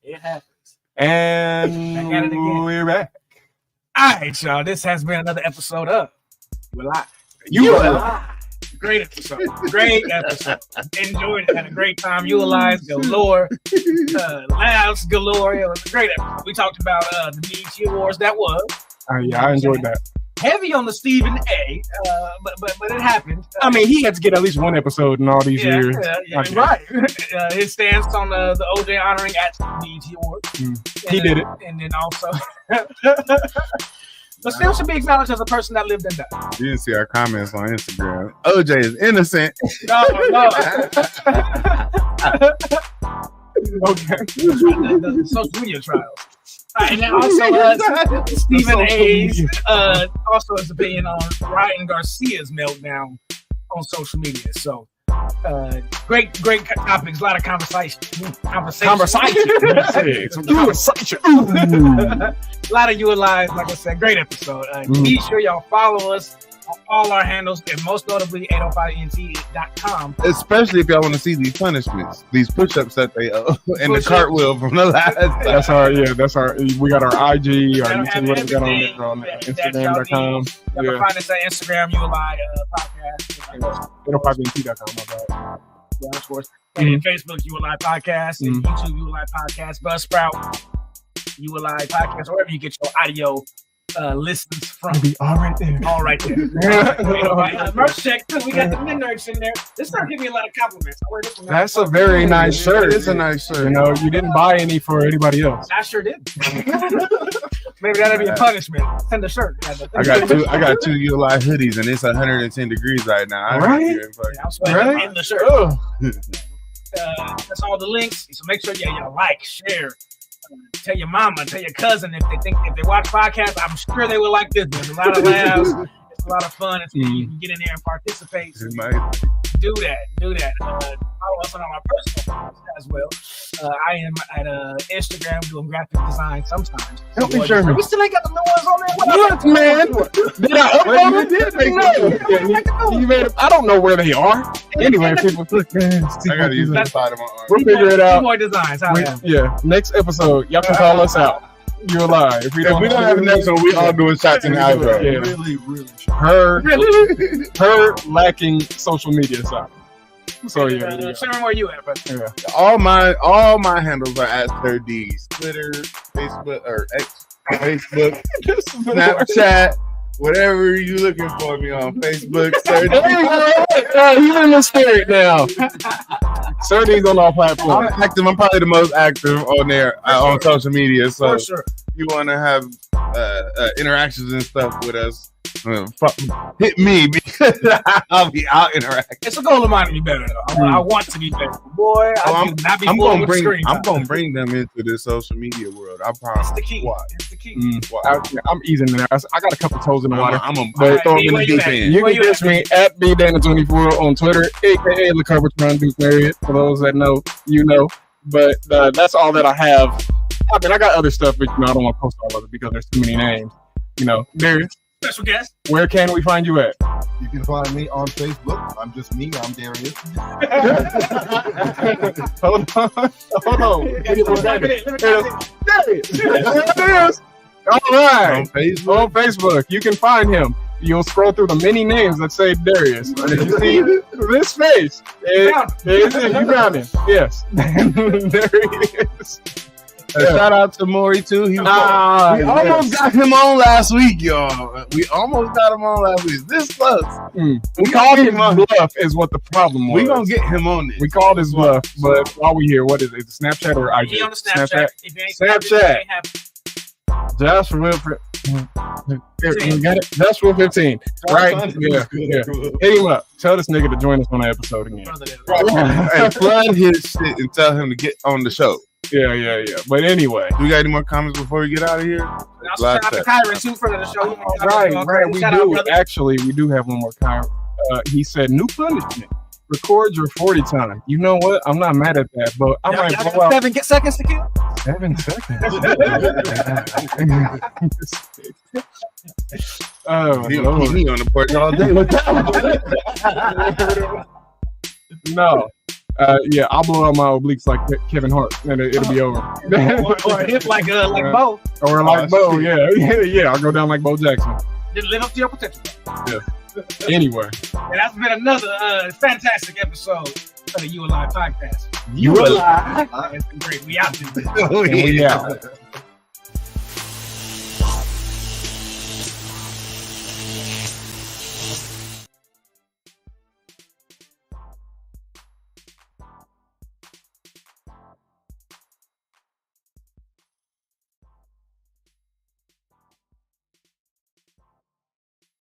It happens. And Back at it again. we're back. All right, y'all. This has been another episode of You Alive. You Alive. Great episode. Great episode. Enjoyed it. Had a great time. You Alive galore. Laughs galore. It was a great episode. We talked about the BET Awards. That was. Yeah, I enjoyed that. Heavy on the Stephen A. But it happened. I mean, he had to get at least one episode in all these years. Yeah, Okay. right. His stance on the OJ honoring at the BET Awards. He did it. And then also, but still should be acknowledged as a person that lived and died. You didn't see our comments on Instagram. OJ is innocent. No. Okay. The social media trials. And then also Stephen A's also his opinion on Ryan Garcia's meltdown on social media. So great topics, a lot of conversation. A lot of You Alive, like I said, great episode. Be sure y'all follow us on all our handles, and most notably 805ent.com. Especially if y'all want to see these punishments, these push-ups that they and the cartwheel from the last. That's our. We got our IG, our YouTube. What we got on there on Instagram.com. You can find us at Instagram, You Alive podcast. 805ent.com. My bad. Yeah, of course. And Facebook, You Alive podcast, and YouTube, You Alive podcast, Buzzsprout, You Alive podcast, wherever you get your audio listens from. Be all right there. All right there. Merch check too. We got the midnights in there. This start giving me a lot of compliments. I wear this one. That's a very nice shirt. It's a nice shirt. You know, you didn't buy any for anybody else. I sure did. Maybe that'll be a punishment. Send a shirt. I got two You Alive hoodies, and it's 110 degrees right now. Right? I'm sweating in the shirt. That's all the links. So make sure y'all like, share. Tell your mama, tell your cousin if they watch podcasts, I'm sure they will like this. There's a lot of laughs, it's a lot of fun. You can get in there and participate. So do that. Follow us on our personal accounts as well. I am at Instagram doing graphic design sometimes. Help me, Sherman. We still ain't got the new ones on there. What, man? Did I upload it? You made it. I don't know where they are. Anyway, people, man, I gotta use that side of my arm. We'll figure it out. More designs. Yeah. Next episode, y'all can call us out. You're alive. If we don't have an episode, we all doing shots in the eyebrow. Yeah. Really. Her lacking social media side. So yeah. Sherman, where you at, brother? Yeah. All my handles are at Sir D's. Twitter, Facebook, or X, Facebook, Snapchat, whatever you looking for me on Facebook. Sir D. He's in the spirit now. Sir D's on all I'm platforms. active. I'm probably the most active on there on social media. So For sure. you want to have interactions and stuff with us, hit me because I'll interact. It's a goal of mine to be better. Though. I want to be better. Boy, I do not be I'm bored gonna with bring. screen I'm time. gonna bring them into the social media world. I promise. It's the key. Why? It's the key. I'm easing in there. I got a couple toes in the water. I'm But gonna throw them in where the you deep at? end. You Where can you catch at, me at bdana24 on Twitter, aka LeCovertron Duke Marriott. For those that know, you know. But that's all that I have. I mean, I got other stuff, but I don't want to post all of it because there's too many names. Darius, Special guest. where can we find you at? You can find me on Facebook. I'm just me. I'm Darius. Hold on. Darius. All right. On Facebook. On Facebook, you can find him. You'll scroll through the many names that say Darius. And if you see this face, you found him. Yes. There he is. Shout out to Maury too. We almost got him on last week, y'all. We almost got him on last week. This close. We called his bluff is what the problem was. We gonna get him on this. We called his bluff, but while we here, what is it? Snapchat or IG? He on the Snapchat. If you ain't Snapchat. you ain't have- Joshua Wilfred. You got it? Joshua 15. Right? Yeah. Hit him up. Tell this nigga to join us on the episode again. Hey, flood his shit and tell him to get on the show. Yeah. But anyway. Do we got any more comments before we get out of here? Also, shout out to Kyron too for the show. Right. We Shout do. out, brother. Actually, we do have one more comment. He said, new punishment. Record your 40 time. You know what? I'm not mad at that, but I might Y'all blow out 7 seconds to kill. 7 seconds. Oh, He Lord. keep me on the porch all day. No. Yeah, I'll blow out my obliques like Kevin Hart, and it'll be over. or hit like Bo. Or like Bo, yeah. I'll go down like Bo Jackson. Just live up to your potential. Yeah. Anyway, And that's been another fantastic episode of the You Alive podcast. you alive. It's been great. We out there. And we out.